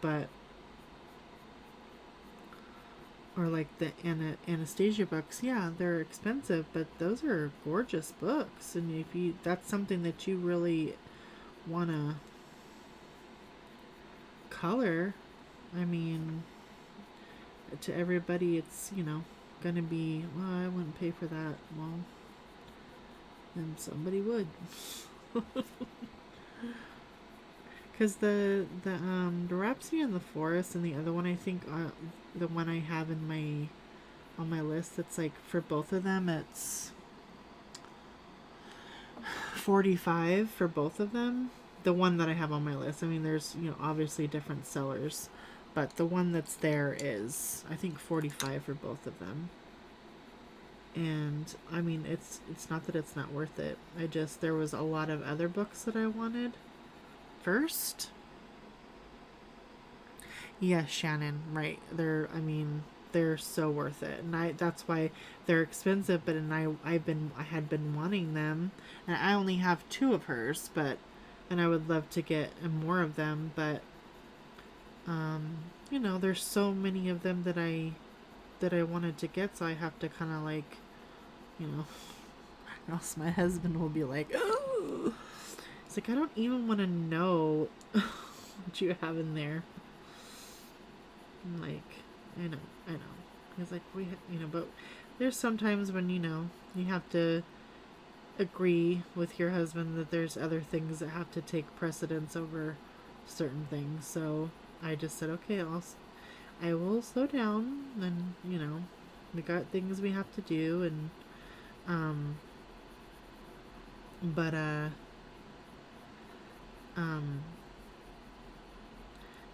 But, or like the Anastasia books, yeah, they're expensive, but those are gorgeous books. And if that's something that you really want to color, I mean, to everybody it's, you know, gonna be, well, I wouldn't pay for that. Well, then somebody would. Because the Rhapsody in the Forest and the other one, I think the one I have on my list, it's like for both of them it's $45 for both of them. The one that I have on my list, I mean, there's, you know, obviously different sellers, but the one that's there is, I think, $45 for both of them. And I mean, it's not that it's not worth it. There was a lot of other books that I wanted first. Yeah, Shannon, right. they're so worth it, and that's why they're expensive. But I had been wanting them, and I only have 2 of hers, and I would love to get more of them, but you know, there's so many of them that I wanted to get, so I have to kind of like, you know, or else my husband will be like, oh, it's like, I don't even want to know what you have in there. I'm like, I know. He's like, you know, but there's sometimes when, you know, you have to agree with your husband that there's other things that have to take precedence over certain things. So I just said, okay, I will slow down, and, you know, we got things we have to do, and, but,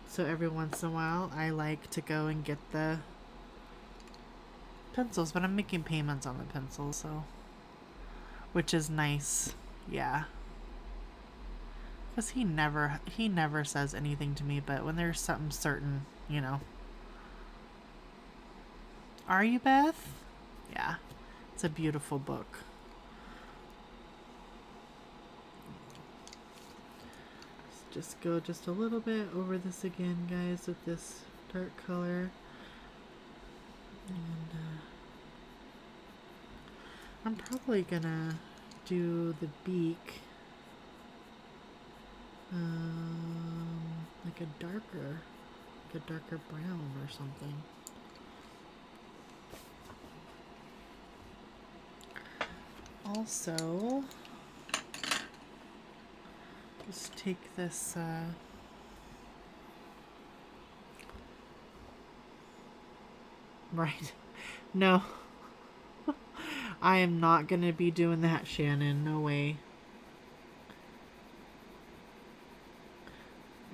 so every once in a while, I like to go and get the pencils, but I'm making payments on the pencils, so, which is nice, yeah. Because he never says anything to me, but when there's something certain, you know. Are you, Beth? Yeah, it's a beautiful book. Just go just a little bit over this again, guys, with this dark color. And I'm probably gonna do the beak like a darker brown or something. Also, just take this right. No. I am not going to be doing that, Shannon. No way.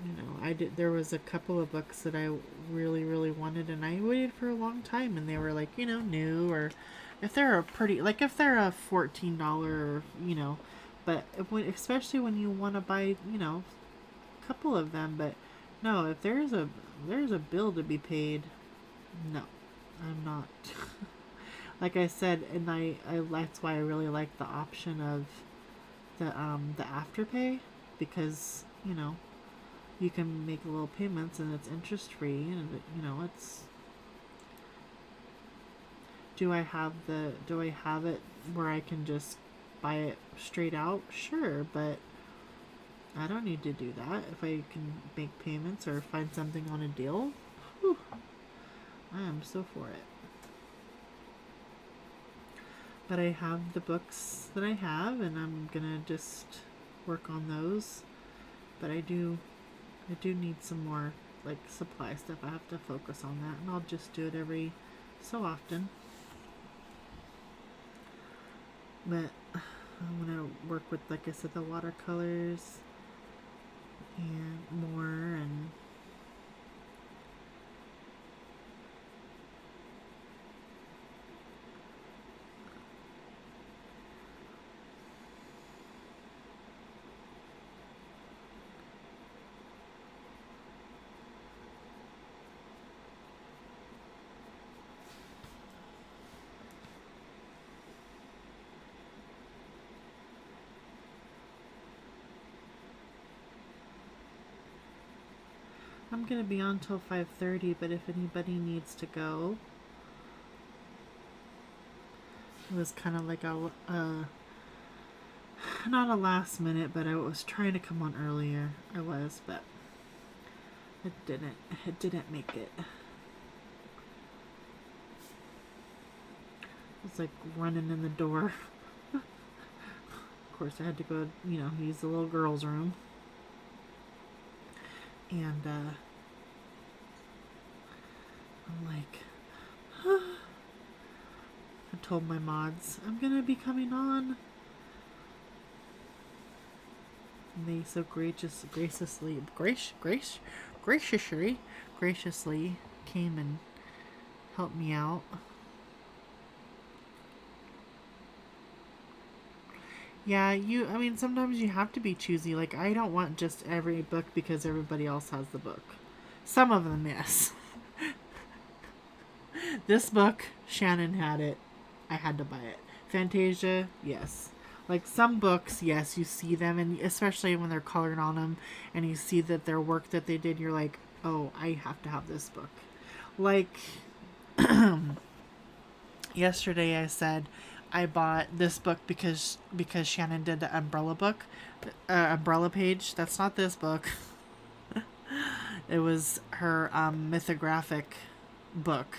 You know, there was a couple of books that I really, really wanted, and I waited for a long time, and they were like, you know, new, or if they're if they're a $14, you know, but especially when you want to buy, you know, a couple of them, but no, if there's a bill to be paid, no, I'm not. Like I said, and I that's why I really like the option of the Afterpay, because, you know, you can make little payments and it's interest free, and, you know, it's. Do I have it where I can just buy it straight out? Sure, but I don't need to do that. If I can make payments or find something on a deal, whew, I am so for it. But I have the books that I have, and I'm gonna just work on those. But I do need some more, like, supply stuff. I have to focus on that, and I'll just do it every so often. But I'm gonna work with, like I said, the watercolors and more, and I'm gonna be on till 5:30, but if anybody needs to go, it was kind of like a not a last minute, but I was trying to come on earlier. I was, but it didn't make it. It's like running in the door. Of course, I had to go, you know, use the little girl's room. And I'm like, I told my mods, I'm gonna be coming on. And they so graciously came and helped me out. Yeah, I mean, sometimes you have to be choosy. Like, I don't want just every book because everybody else has the book. Some of them, yes. This book, Shannon had it. I had to buy it. Fantasia, yes. Like some books, yes, you see them, and especially when they're colored on them, and you see that their work that they did, you're like, oh, I have to have this book. Like yesterday, I said I bought this book because Shannon did the umbrella book, umbrella page. That's not this book. It was her mythographic book,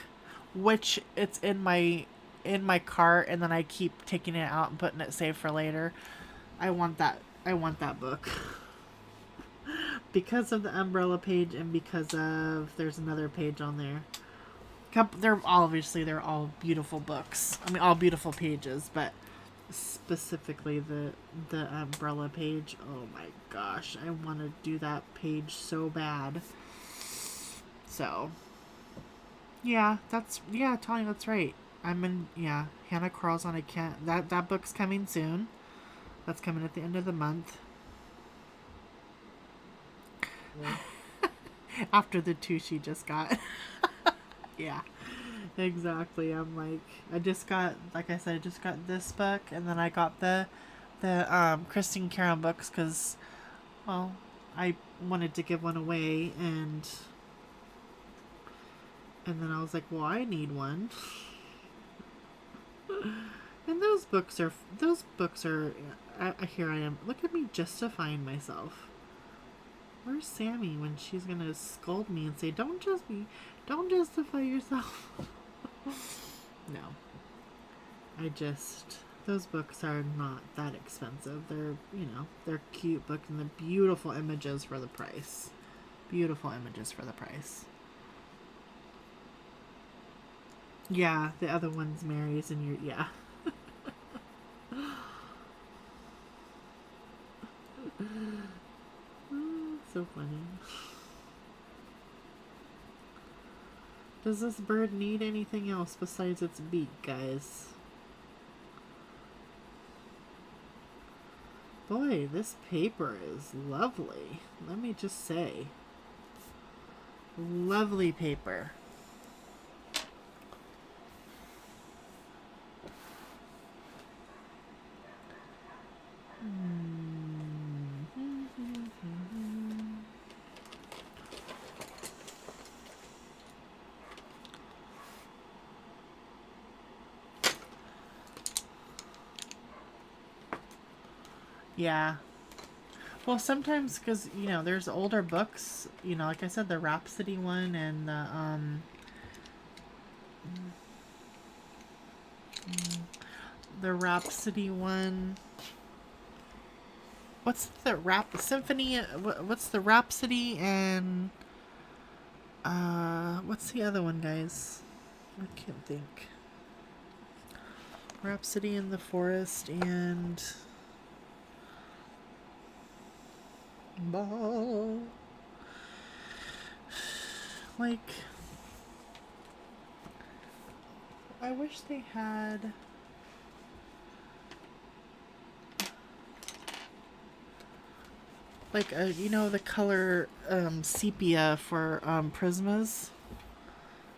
which it's in my cart, and then I keep taking it out and putting it saved for later. I want that. I want that book because of the umbrella page and because of there's another page on there. They're all beautiful books. I mean, all beautiful pages, but specifically the umbrella page. Oh my gosh, I want to do that page so bad. So yeah, Tony, that's right. Hannah crawls on a cat. That book's coming soon. That's coming at the end of the month. Yeah. After the two she just got. Yeah, exactly. I'm like, like I said, I just got this book, and then I got the Christine Caron books because, well, I wanted to give one away, and then I was like, well, I need one. And those books are here I am. Look at me justifying myself. Where's Sammy when she's gonna scold me and say, don't justify yourself. No. Those books are not that expensive. They're cute books, and they're beautiful images for the price. Beautiful images for the price. Yeah, the other one's Mary's, and yeah. So funny. Does this bird need anything else besides its beak, guys? Boy, this paper is lovely. Let me just say. Lovely paper. Yeah. Well, sometimes because there's older books. Like I said, the Rhapsody one and the Rhapsody one. What's the symphony? What's the Rhapsody and what's the other one, guys? I can't think. Rhapsody in the Forest and ball. Like, I wish they had like the color sepia for Prismas.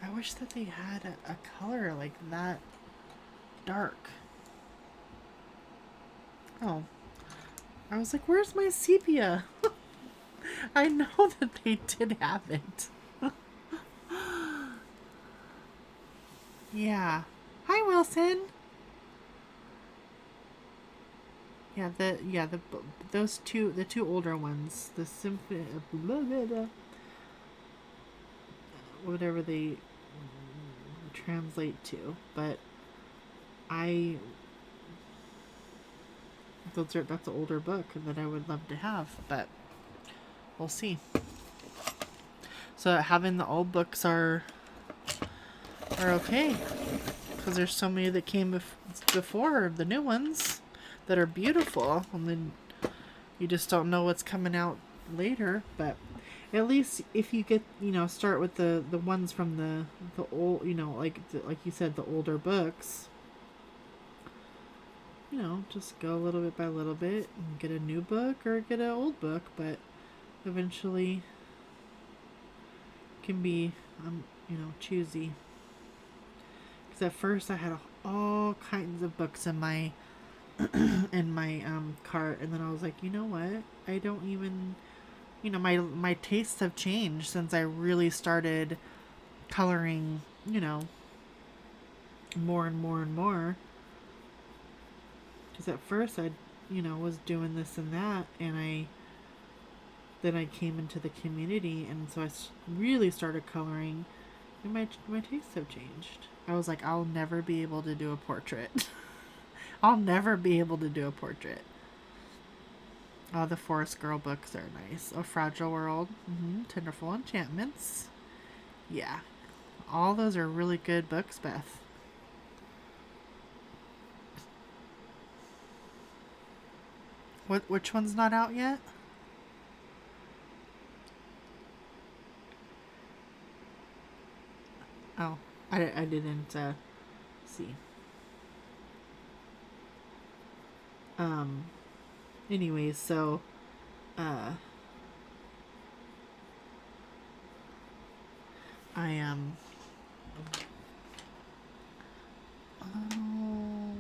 I wish that they had a color like that dark. Oh, I was like, where's my sepia? I know that they did have it. Yeah. Hi, Wilson. Yeah, the two older ones, the symphony, whatever they translate to, but that's an older book that I would love to have, but we'll see. So having the old books are okay, because there's so many that came before the new ones that are beautiful, and then you just don't know what's coming out later. But at least if you get start with the ones from the old, like you said, the older books, just go a little bit by little bit and get a new book or get an old book, but eventually can be choosy. Because at first I had all kinds of books in my in my cart, and then I was like, you know what? I don't even, my tastes have changed since I really started coloring, more and more and more. Because at first I, was doing this and that, and then I came into the community, and so I really started coloring, and my tastes have changed. I was like, I'll never be able to do a portrait. I'll never be able to do a portrait. Oh, the Forest Girl books are nice. Oh, Fragile World. Tinderful Enchantments. Yeah. All those are really good books, Beth. Which one's not out yet? Oh, I didn't see. Anyways, so uh I am oh,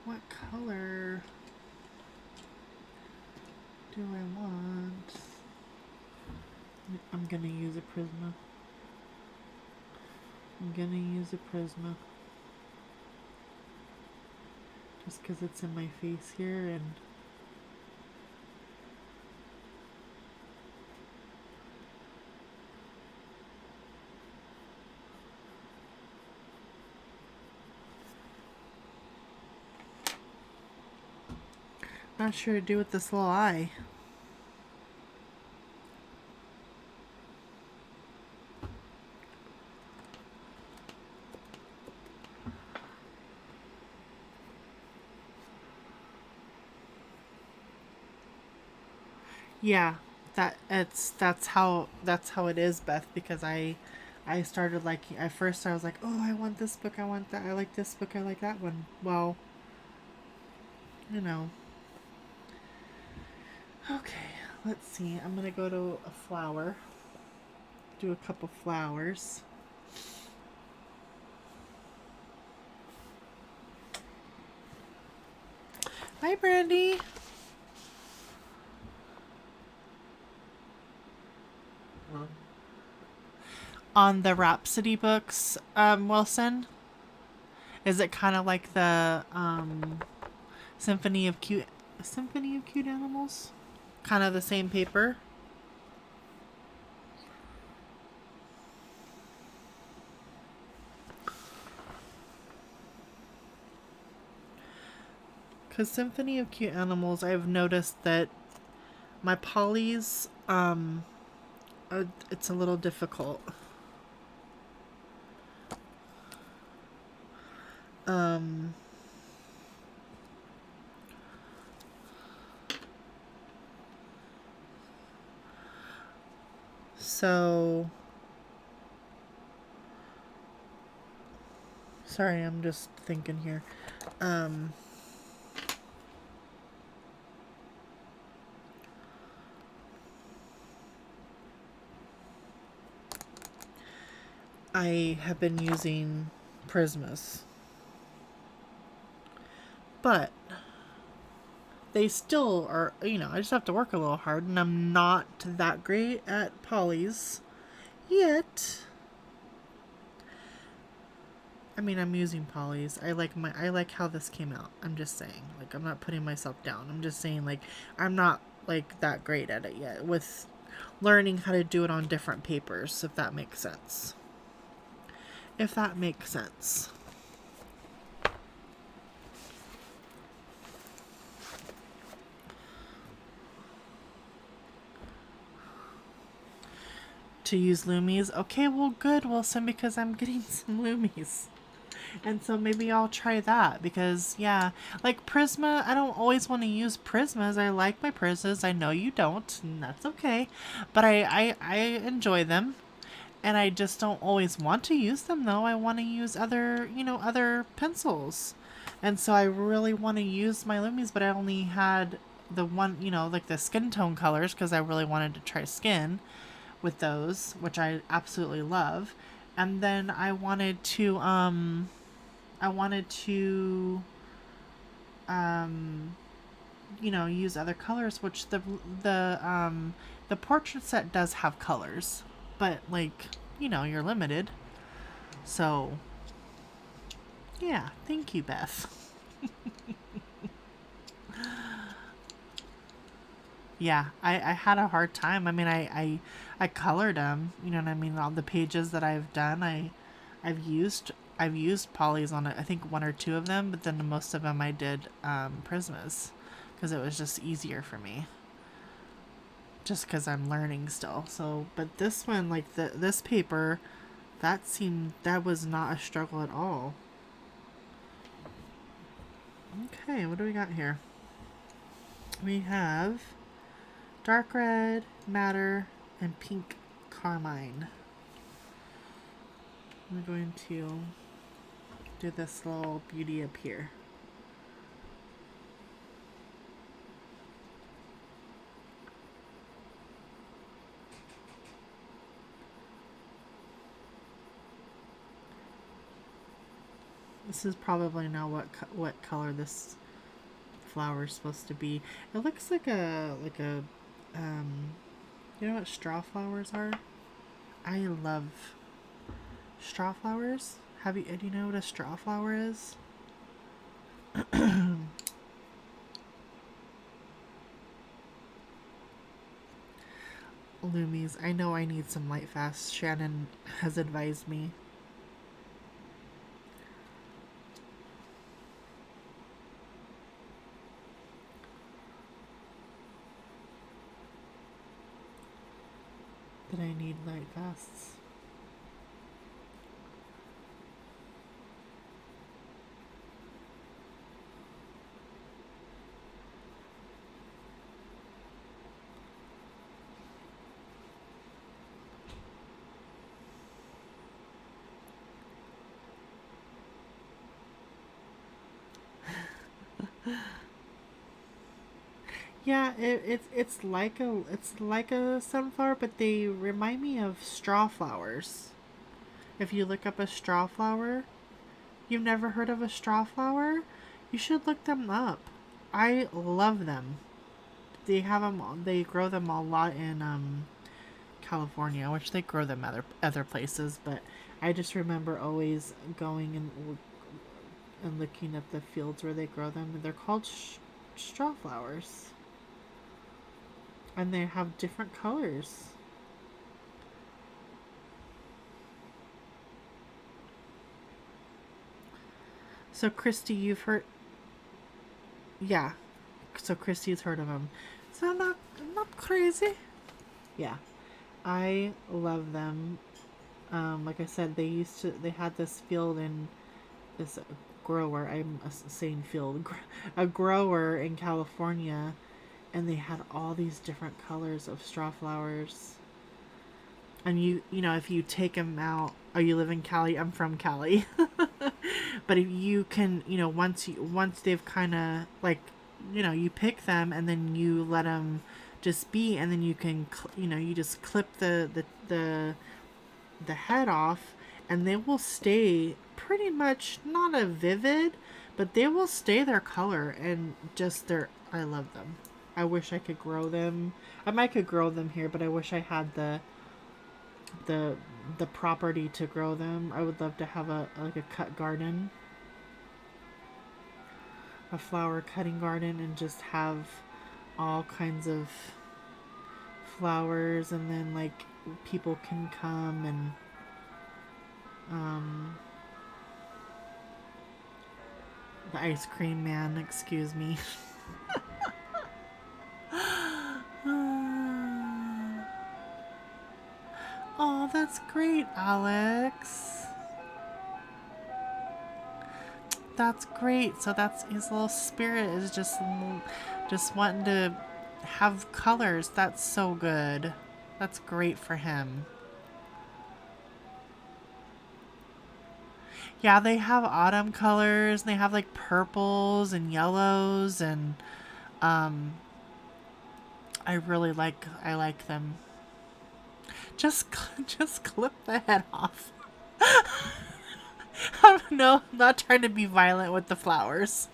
what color do I want? I'm gonna use a Prisma. Just because it's in my face here, and not sure to do with this little eye. Yeah, that's how it is, Beth, because I started liking, at first I was like, "Oh, I want this book, I want that. I like this book, I like that one." Well, you know. Okay, let's see. I'm going to go to a flower. Do a couple flowers. Hi, Brandy. On the Rhapsody books, Wilson? Is it kind of like the Symphony of Cute Animals? Kind of the same paper? Because Symphony of Cute Animals, I've noticed that my polys, it's a little difficult. So, sorry, I'm just thinking here. I have been using Prismas, but they still are, I just have to work a little hard, and I'm not that great at polys yet. I mean, I'm using polys. I like how this came out. I'm just saying. Like, I'm not putting myself down. I'm just saying, like, I'm not like that great at it yet with learning how to do it on different papers, if that makes sense. If that makes sense. To use Lumis. Okay, well, good, Wilson, because I'm getting some Lumis. And so maybe I'll try that because, yeah, like Prisma, I don't always want to use Prismas. I like my Prismas. I know you don't, and that's okay. But I enjoy them. And I just don't always want to use them, though. I want to use other pencils. And so I really want to use my Lumis, but I only had the one, like the skin tone colors because I really wanted to try skin with those, which I absolutely love. And then I wanted to um use other colors, which the portrait set does have colors, but like, you're limited. So, yeah, thank you, Beth. Yeah, I had a hard time. I mean, I colored them. You know what I mean? All the pages that I've done, I've used I've used polys on it. I think one or two of them, but then most of them I did Prismas because it was just easier for me. Just because I'm learning still. So, but this one, like this paper, that was not a struggle at all. Okay, what do we got here? We have dark red, madder, and pink carmine. I'm going to do this little beauty up here. This is probably not what color this flower is supposed to be. It looks like a you know what straw flowers are? I love straw flowers. Do you know what a straw flower is? Loomies. I know I need some light fast. Shannon has advised me. That I need light fasts. Yeah, it's like a sunflower, but they remind me of straw flowers. If you look up a straw flower, you've never heard of a straw flower? You should look them up. I love them. They have them. They grow them a lot in California, which they grow them other places. But I just remember always going and looking at the fields where they grow them. They're called straw flowers, and they have different colors. So Christy, you've heard, yeah. So Christy's heard of them. So I'm not crazy. Yeah, I love them. Like I said, they had this field in this grower. I'm saying field, a grower in California, and they had all these different colors of straw flowers. And you know, if you take them out, oh, you live in Cali. I'm from Cali, but if you can, once they've kind of like, you pick them and then you let them just be, and then you can, you just clip the head off, and they will stay pretty much not a vivid, but they will stay their color and just their. I love them. I wish I could grow them. I might could grow them here, but I wish I had the the property to grow them. I would love to have a like a cut garden, a flower cutting garden, and just have all kinds of flowers, and then like people can come and um the ice cream man, excuse me. Oh, that's great, Alex. That's great. So that's his little spirit is just wanting to have colors. That's so good. That's great for him. Yeah, they have autumn colors. And they have like purples and yellows, and um I like them. Just just clip the head off. No, I'm not trying to be violent with the flowers.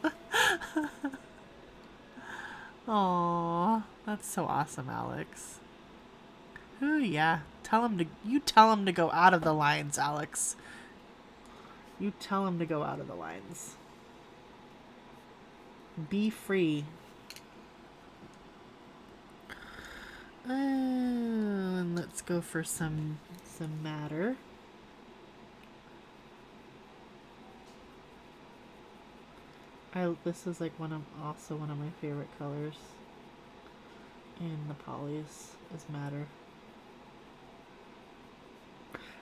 Aw, that's so awesome, Alex. Ooh, yeah. Tell him to go out of the lines, Alex. You tell him to go out of the lines. Be free. And let's go for some matter. This is like also one of my favorite colors in the polys is matter.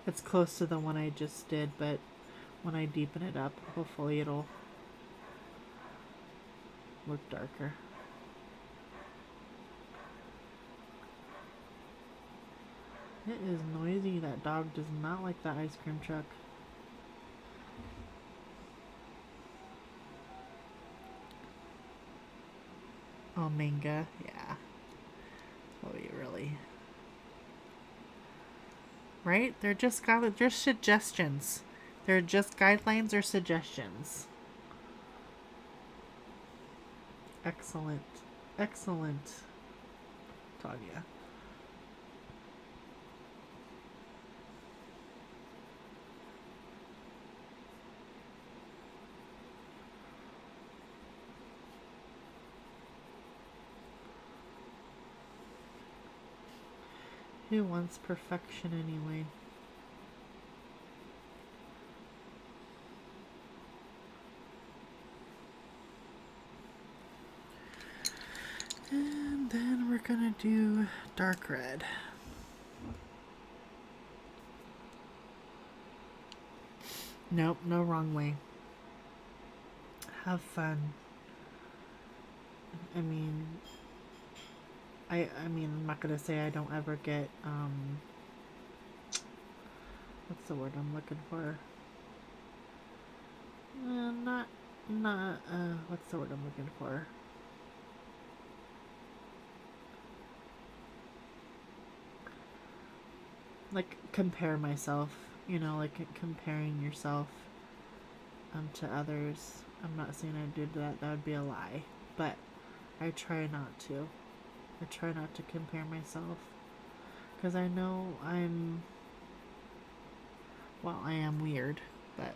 It's close to the one I just did, but when I deepen it up, hopefully it'll look darker. It is noisy. That dog does not like the ice cream truck. Oh, manga. Yeah. Oh, you really. Right? They're just suggestions. They're just guidelines or suggestions. Excellent. Excellent, Tanya. Who wants perfection anyway? And then we're gonna do dark red. Nope, no wrong way. Have fun. I mean, I'm not gonna say I don't ever get, what's the word I'm looking for? What's the word I'm looking for? Like, compare myself, like comparing yourself, to others. I'm not saying I did that, that would be a lie, but I try not to. I try not to compare myself, because I know I am weird, but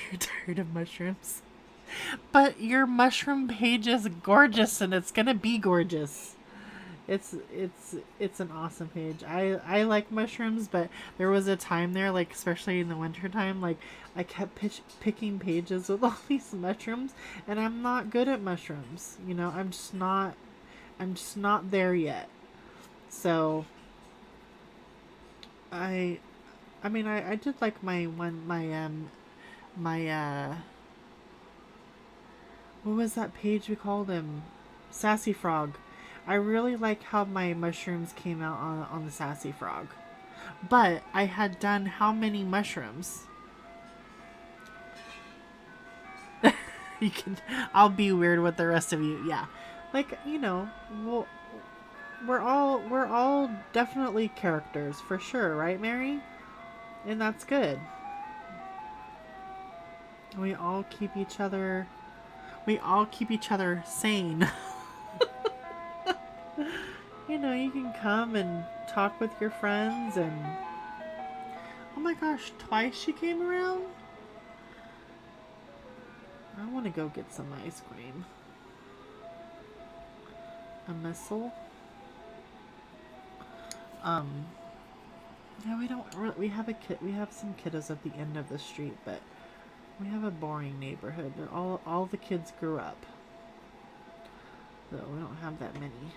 you're tired of mushrooms. But your mushroom page is gorgeous, and it's gonna be gorgeous. It's an awesome page. I like mushrooms, but there was a time there, like especially in the winter time, like I kept picking pages with all these mushrooms, and I'm not good at mushrooms. I'm just not there yet. So I did like my what was that page we called him? Sassy Frog. I really like how my mushrooms came out on the Sassy Frog. But I had done how many mushrooms? You can I'll be weird with the rest of you. Yeah. Like, we're all definitely characters for sure, right, Mary? And that's good. We all keep each other sane. You can come and talk with your friends and oh my gosh, twice she came around? I want to go get some ice cream. A missile? Yeah, we have we have some kiddos at the end of the street, but we have a boring neighborhood. All the kids grew up. So we don't have that many.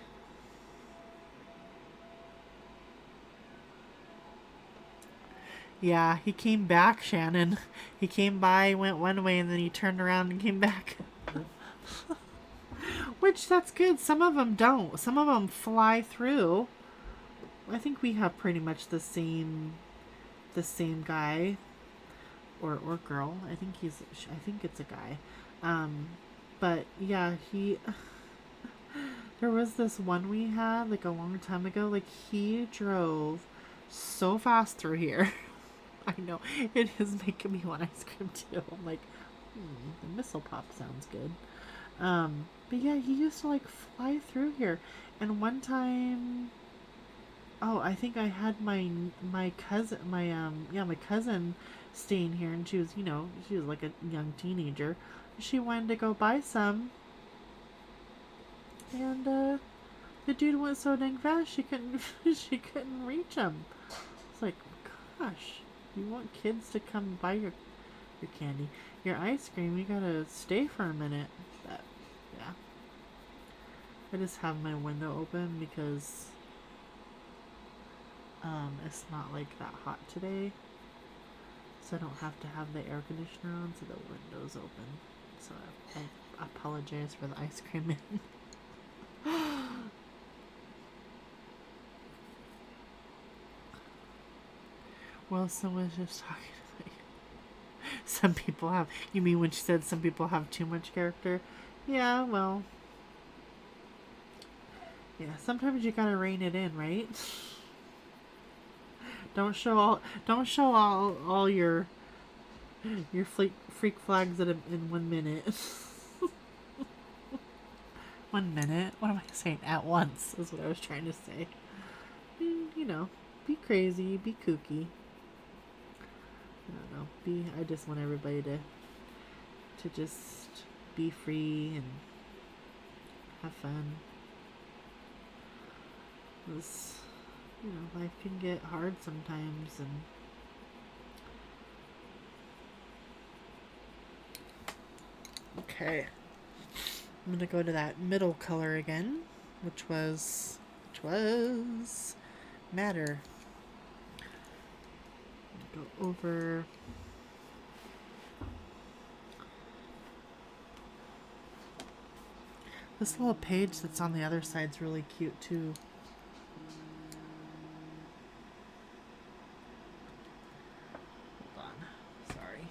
Yeah, he came back, Shannon. He came by, went one way, and then he turned around and came back. Which, that's good. Some of them don't. Some of them fly through. I think we have pretty much the same guy or girl. I think it's a guy. But yeah, there was this one we had like a long time ago. Like he drove so fast through here. I know. It is making me want ice cream too. I'm like, the missile pop sounds good. But yeah, he used to like fly through here. And one time, oh, I think I had my cousin, my cousin staying here, and she was, she was like a young teenager. She wanted to go buy some, and the dude went so dang fast she couldn't she couldn't reach him. It's like, gosh, you want kids to come buy your candy, your ice cream, you gotta stay for a minute. But yeah, I just have my window open because it's not like that hot today, so I don't have to have the air conditioner on, so the window's open. So I apologize for the ice cream in. Well, someone's just talking to me. Some people have. You mean when she said some people have too much character? Yeah, well. Yeah, sometimes you gotta rein it in, right? Don't show all your freak flags in 1 minute. 1 minute? What am I saying? At once is what I was trying to say. Be crazy, be kooky. I don't know. I just want everybody to just be free and have fun. Because, life can get hard sometimes, and okay. I'm gonna go to that middle color again, which was matter. Go over this little page that's on the other side's really cute too. Hold on. Sorry.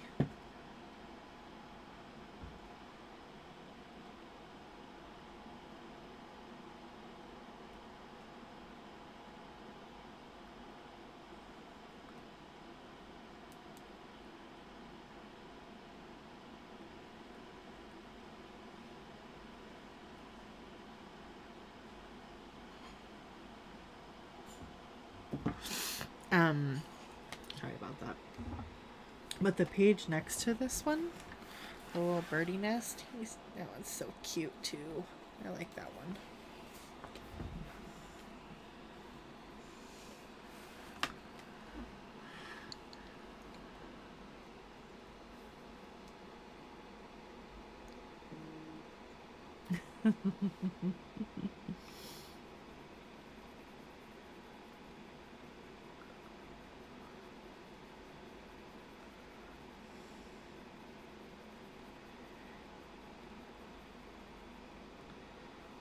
Sorry about that. But the page next to this one, the little birdie nest, that one's so cute too. I like that one.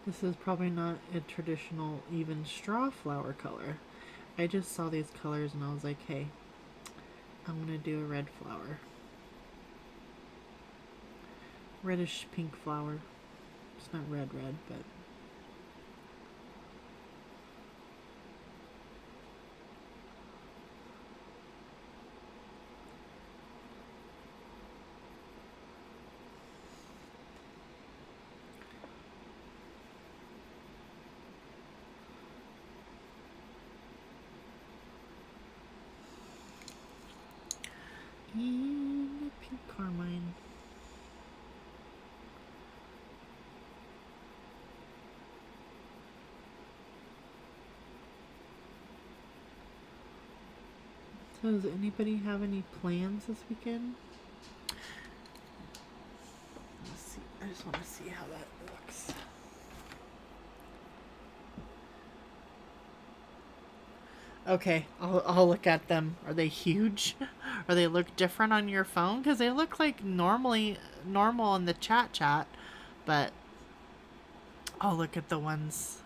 This is probably not a traditional even straw flower color. I just saw these colors and I was like, hey, I'm gonna do a red flower. Reddish pink flower. It's not red, but and pink carmine. So does anybody have any plans this weekend? Let's see. I just want to see how that looks. Okay, I'll look at them. Are they huge? Or they look different on your phone? Because they look like normal in the chat, but I'll look at the ones.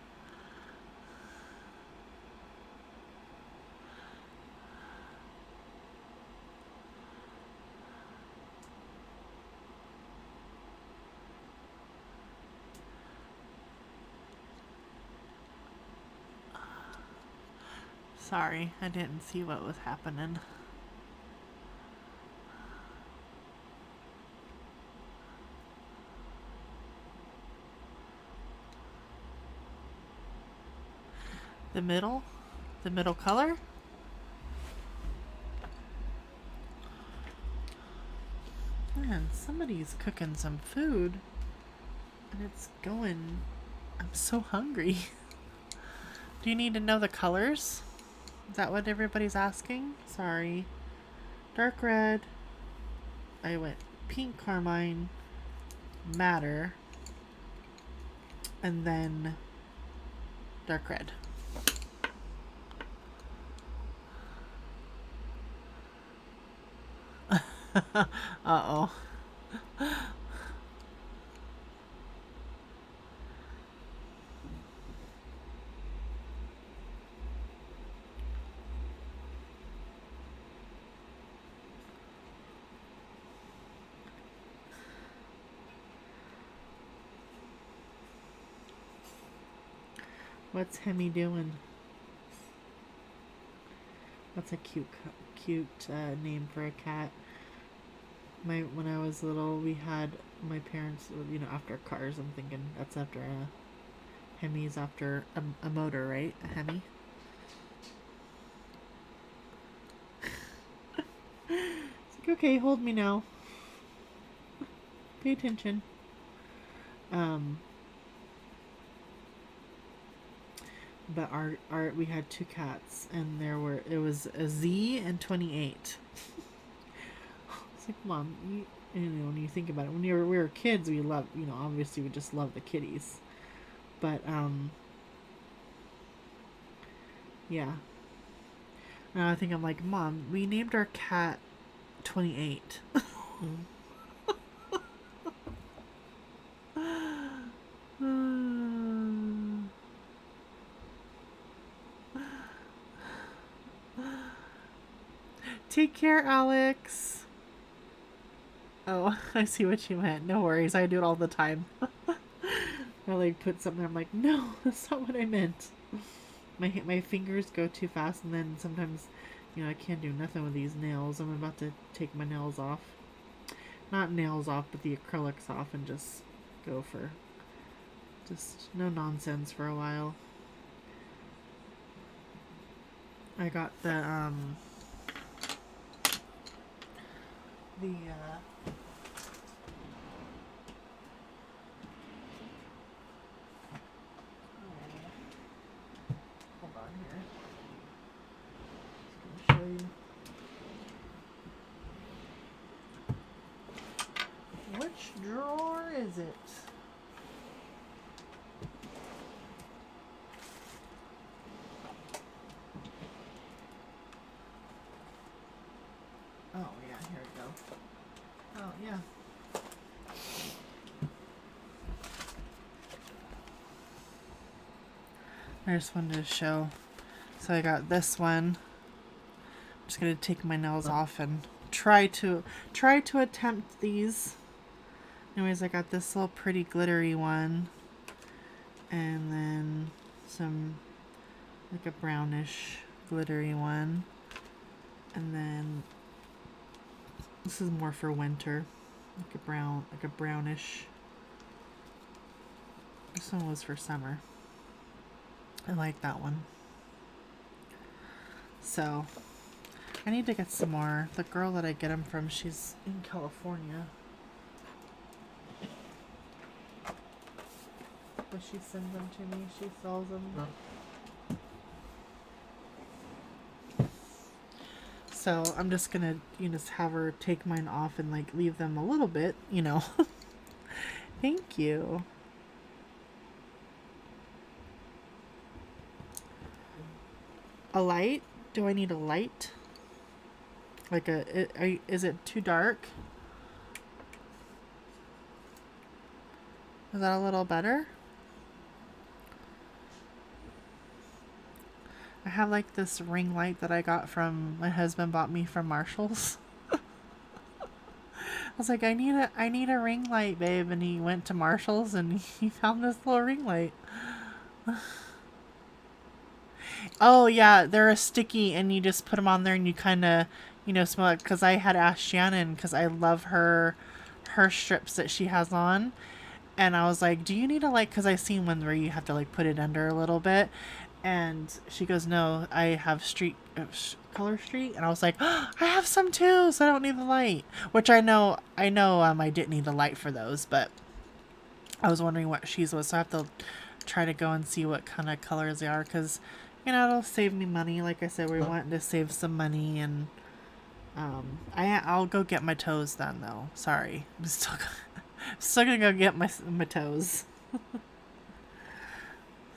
Sorry, I didn't see what was happening. The middle? The middle color? Man, somebody's cooking some food. And it's going... I'm so hungry. Do you need to know the colors? Is that what everybody's asking? Sorry. Dark red. I went pink carmine. Madder. And then dark red. Uh-oh. What's Hemi doing? That's a cute name for a cat. When I was little, we had my parents, after cars. I'm thinking that's after Hemi's after a motor, right? A Hemi. It's like, okay, hold me now. Pay attention. But our we had two cats, and it was a Z and 28. It's like, Mom, when you think about it, when we were kids, we loved, obviously we just love the kitties. But yeah. Now I think I'm like, Mom, we named our cat 28. Take care, Alex. Oh, I see what you meant. No worries. I do it all the time. I put something. I'm like, no, that's not what I meant. My fingers go too fast, and then sometimes, I can't do nothing with these nails. I'm about to take my nails off. Not nails off, but the acrylics off, and just go for just no nonsense for a while. I got the hold on here. Just gonna show you. Which drawer is it? Oh yeah, here we go. Oh yeah. I just wanted to show. So I got this one. I'm just gonna take my nails off and try to attempt these. Anyways, I got this little pretty glittery one, and then some like a brownish glittery one, and then this is more for winter, like a brownish. This one was for summer. I like that one. So I need to get some more. The girl that I get them from, she's in California, but she sends them to me. She sells them. So I'm just gonna, just have her take mine off and leave them a little bit, Thank you. A light? Do I need a light? Is it too dark? Is that a little better? I have this ring light that I got from my husband, bought me from Marshall's. I was like, I need a ring light, babe, and he went to Marshall's and he found this little ring light. Oh yeah, they're a sticky, and you just put them on there and you kind of, smell it. Because I had asked Shannon, because I love her strips that she has on, and I was like, do you need a light? Because I seen one where you have to put it under a little bit, And she goes, no, I have color street. And I was like, oh, I have some too, so I don't need the light. Which I know, I didn't need the light for those, but I was wondering what she's was. So I have to try to go and see what kind of colors they are. Because, it'll save me money. Like I said, we're wanting to save some money. And I'll go get my toes done, though. Sorry. I'm still gonna go get my toes.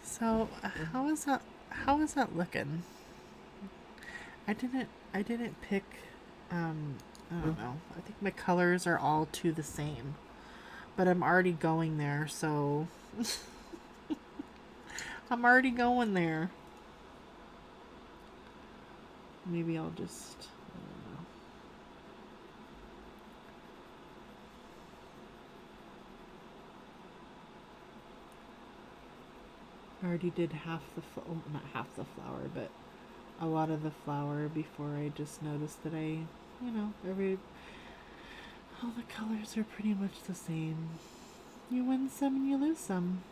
So how is that looking? I didn't pick I don't know. I think my colors are all to the same. But I'm already going there, so I'm already going there. Maybe I'll just I already did not half the flower, but a lot of the flower before I just noticed that all the colors are pretty much the same. You win some and you lose some.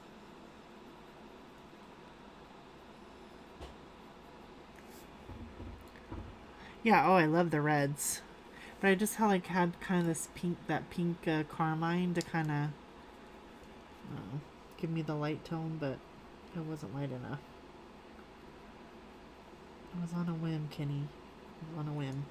Yeah, oh, I love the reds. But I just had kind of this pink carmine to kind of give me the light tone, but it wasn't light enough. It was on a whim, Kenny. It was on a whim.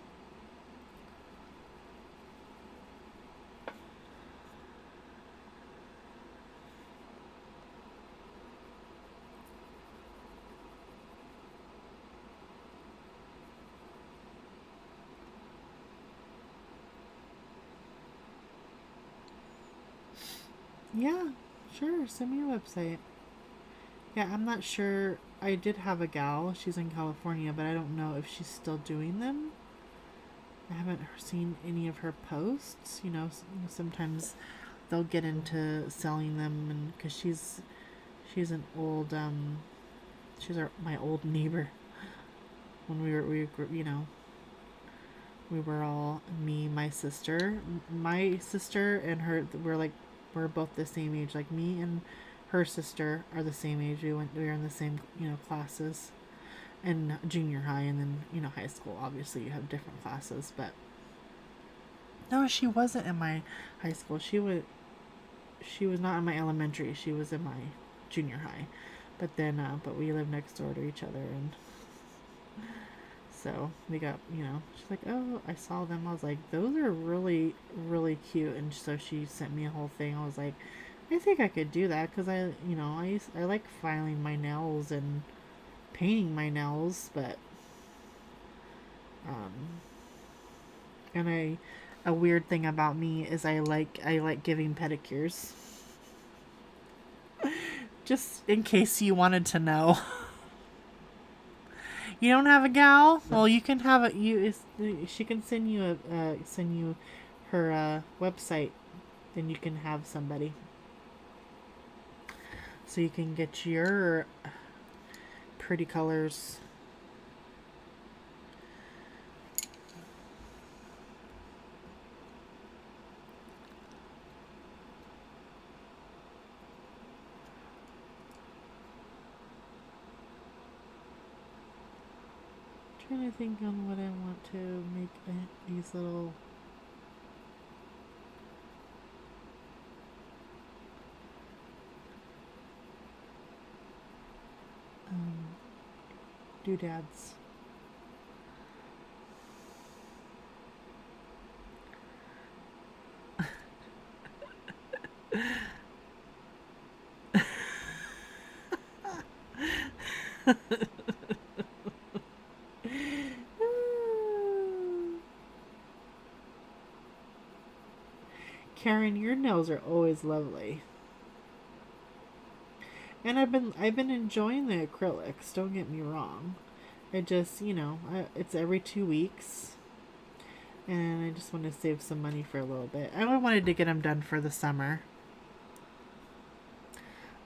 Yeah, sure. Send me your website. Yeah, I'm not sure. I did have a gal. She's in California, but I don't know if she's still doing them. I haven't seen any of her posts. Sometimes they'll get into selling them, and because she's an old she's my old neighbor. When we were all my sister and her. We're both the same age. Like me and her sister are the same age. We were in the same classes in junior high, and then high school. Obviously, you have different classes, but no, she wasn't in my high school. She was not in my elementary. She was in my junior high, but we lived next door to each other, and so we got she's like, oh, I saw them. I was like, those are really really cute, and so she sent me a whole thing. I was like, I think I could do that because I like filing my nails and painting my nails, but um and a weird thing about me is I like giving pedicures. Just in case you wanted to know. You don't have a gal? Well, you can have it. She can send you her website. Then you can have somebody. So you can get your pretty colors. Trying to think on what I want to make these little doodads. Karen, your nails are always lovely. And I've been enjoying the acrylics, don't get me wrong. I just, it's every 2 weeks. And I just want to save some money for a little bit. I wanted to get them done for the summer.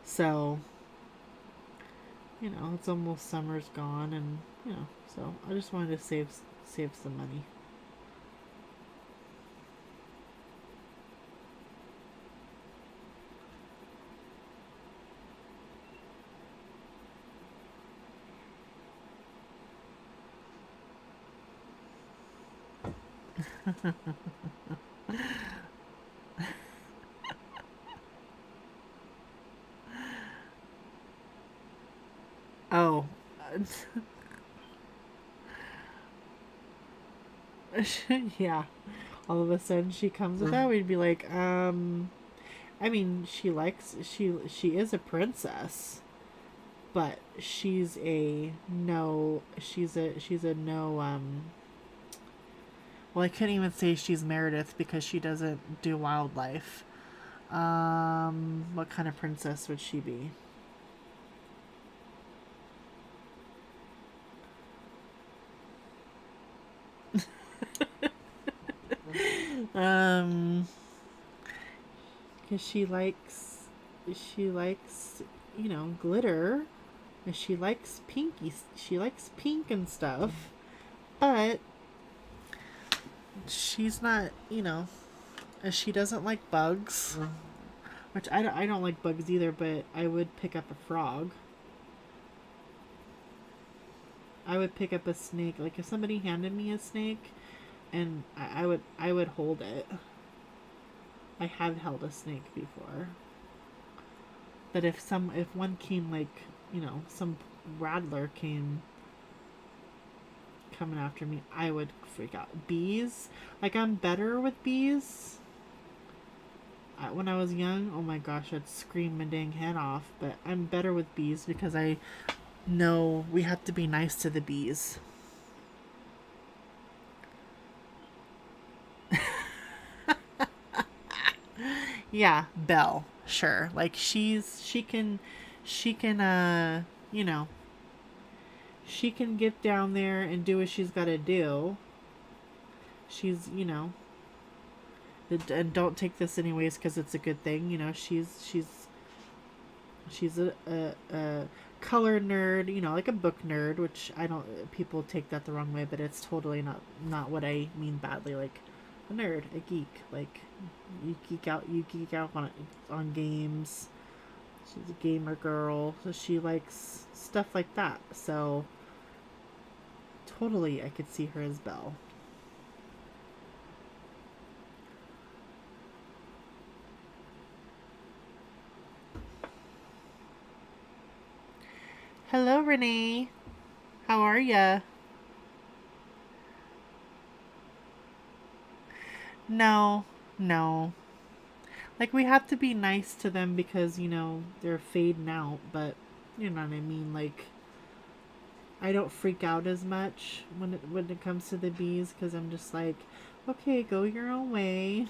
So, it's almost summer's gone, and, so I just wanted to save some money. Oh. Yeah. All of a sudden she comes with that, we'd be like, I mean, she is a princess, but she's a no, well, I couldn't even say she's Meredith because she doesn't do wildlife. What kind of princess would she be? Um, because she likes, glitter, and she likes pink and stuff, but she's not, she doesn't like bugs, which I don't like bugs either, but I would pick up a frog. I would pick up a snake. Like if somebody handed me a snake, and I would hold it. I have held a snake before. But if one came, like, some rattler came coming after me, I would freak out. Bees, like I'm better with bees. When I was young, oh my gosh, I'd scream my dang head off. But I'm better with bees because I know we have to be nice to the bees. Yeah, Belle, sure. Like she can you know, she can get down there and do what she's got to do. She's, and don't take this anyways because it's a good thing. She's a color nerd, like a book nerd, which I don't, people take that the wrong way, but it's totally not what I mean badly. Like a nerd, a geek, like you geek out on games. She's a gamer girl, so she likes stuff like that. So totally, I could see her as Belle. Hello, Renee. How are ya? No, no. Like we have to be nice to them because they're fading out. But you know what I mean. Like I don't freak out as much when it comes to the bees because I'm just like, okay, go your own way.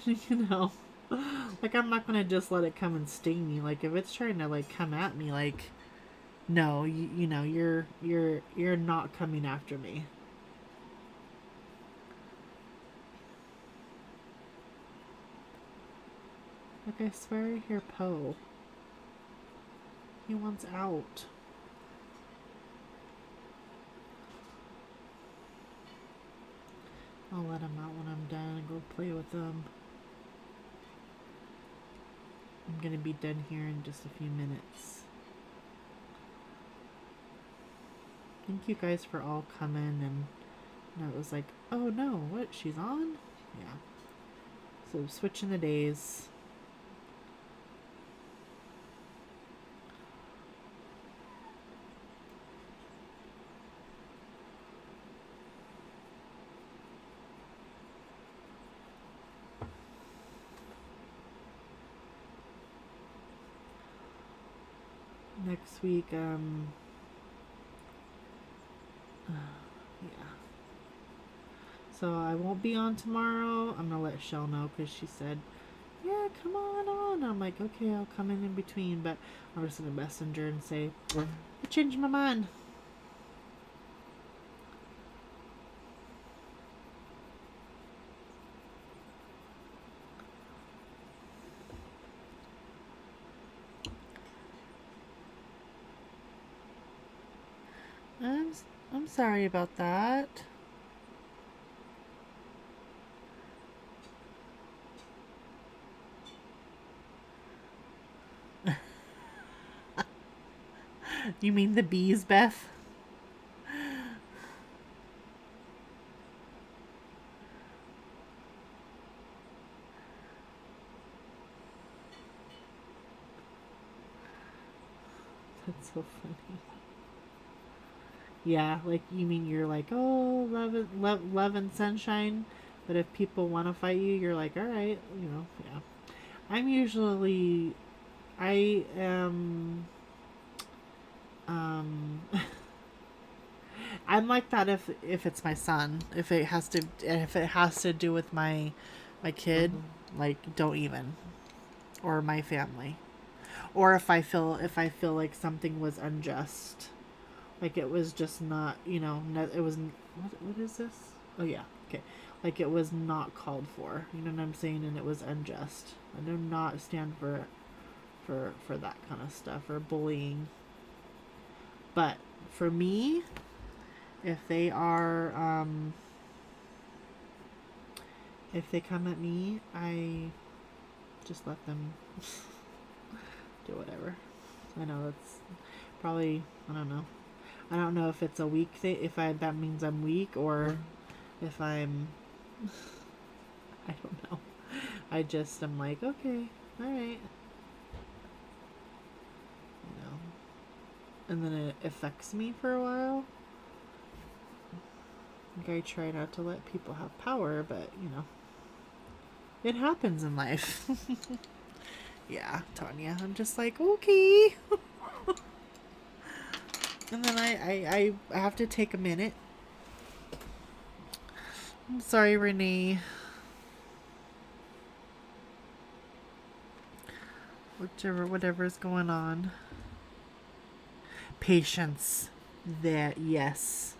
Like I'm not gonna just let it come and sting me. Like if it's trying to like come at me, like no, you're not coming after me. Like I swear I hear Poe. He wants out. I'll let him out when I'm done and go play with them. I'm gonna be done here in just a few minutes. Thank you guys for all coming, and it was like, oh no, what, she's on? Yeah. So switching the days. Next week, yeah. So I won't be on tomorrow. I'm gonna let Shell know because she said, yeah, come on. I'm like, okay, I'll come in between, but I'm just gonna messenger and say, I changed my mind. I'm I'm sorry about that. You mean the bees, Beth? That's so funny. Yeah, like you mean you're like, oh, love and sunshine, but if people want to fight you, you're like, all right, yeah. I'm usually, I am, um, I'm like that if it's my son, if it has to do with my kid, like don't even, or my family, or if I feel like something was unjust. Like it was just not, it was, what is this? Oh yeah, okay. Like it was not called for, you know what I'm saying? And it was unjust. I do not stand for that kind of stuff or bullying. But for me, if they are, if they come at me, I just let them do whatever. I know that's probably, I don't know. I don't know if it's a weak thing, that means I'm weak, or if I'm, I don't know. I'm like, okay, alright. And then it affects me for a while. Like I try not to let people have power, but, it happens in life. Yeah, Tanya, I'm just like, okay. And then I have to take a minute. I'm sorry, Renee. Whatever's going on. Patience. That, yes.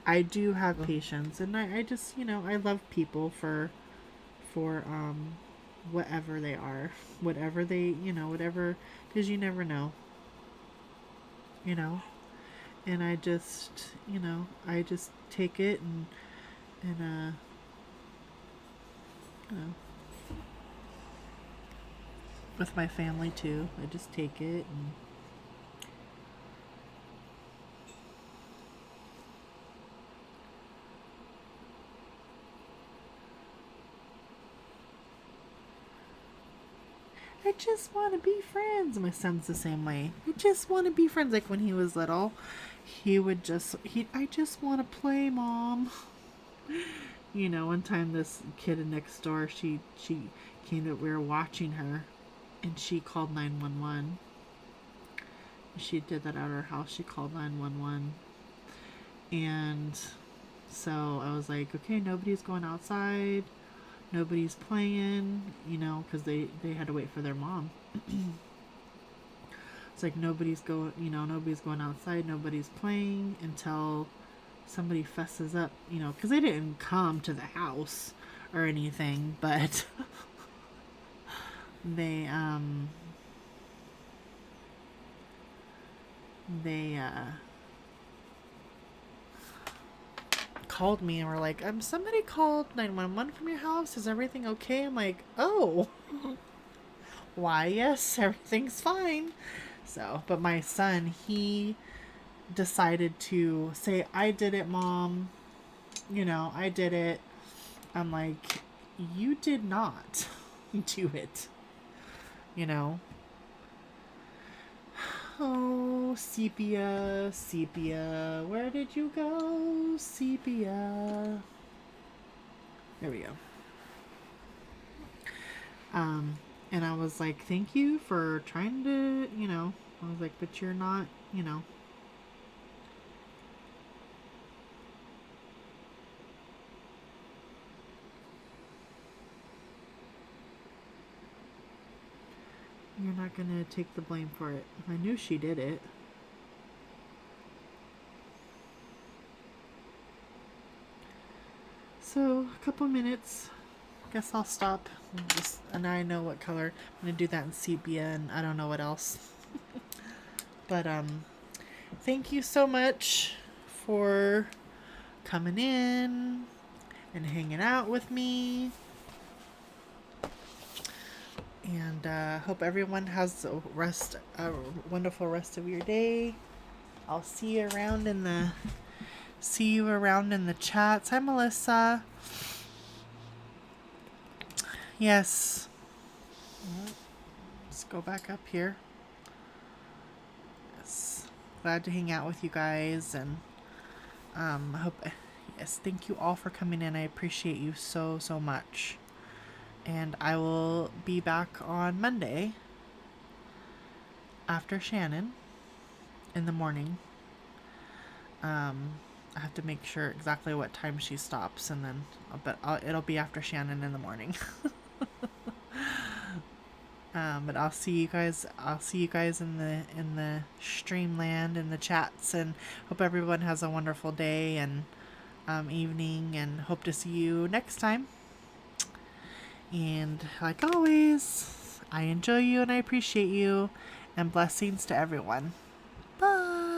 I do have patience, and I just, I love people for whatever they are. Whatever they, whatever, because you never know. And I just take it and you know, with my family too. I just take it and I just want to be friends. My son's the same way. I just want to be friends. Like when he was little, I just want to play, Mom. One time this kid next door, she came that we were watching her, and she called 911. She did that at her house. She called 911, and so I was like, okay, nobody's going outside. Nobody's playing, because they had to wait for their mom. It's like nobody's going outside, nobody's playing until somebody fesses up, because they didn't come to the house or anything, but they called me and were like, somebody called 911 from your house. Is everything okay? I'm like, oh, why, yes, everything's fine. So, but my son, he decided to say, I did it, Mom. I did it. I'm like, you did not do it. Oh, Sepia, where did you go, Sepia? There we go. And I was like, thank you for trying to, I was like, but you're not, you're not gonna take the blame for it. I knew she did it. So, a couple minutes. Guess I'll stop. And I know what color. I'm gonna do that in sepia and I don't know what else. But thank you so much for coming in and hanging out with me. And hope everyone has a wonderful rest of your day. I'll see you around in the chats. Hi, Melissa. Yes. Let's go back up here. Yes. glad to hang out with you guys, and I hope, yes, thank you all for coming in. I appreciate you so, so much. And I will be back on Monday after Shannon in the morning. I have to make sure exactly what time she stops, and then it'll be after Shannon in the morning. But I'll see you guys. I'll see you guys in the streamland, in the chats, and hope everyone has a wonderful day and evening, and hope to see you next time. And like always, I enjoy you and I appreciate you, and blessings to everyone. Bye.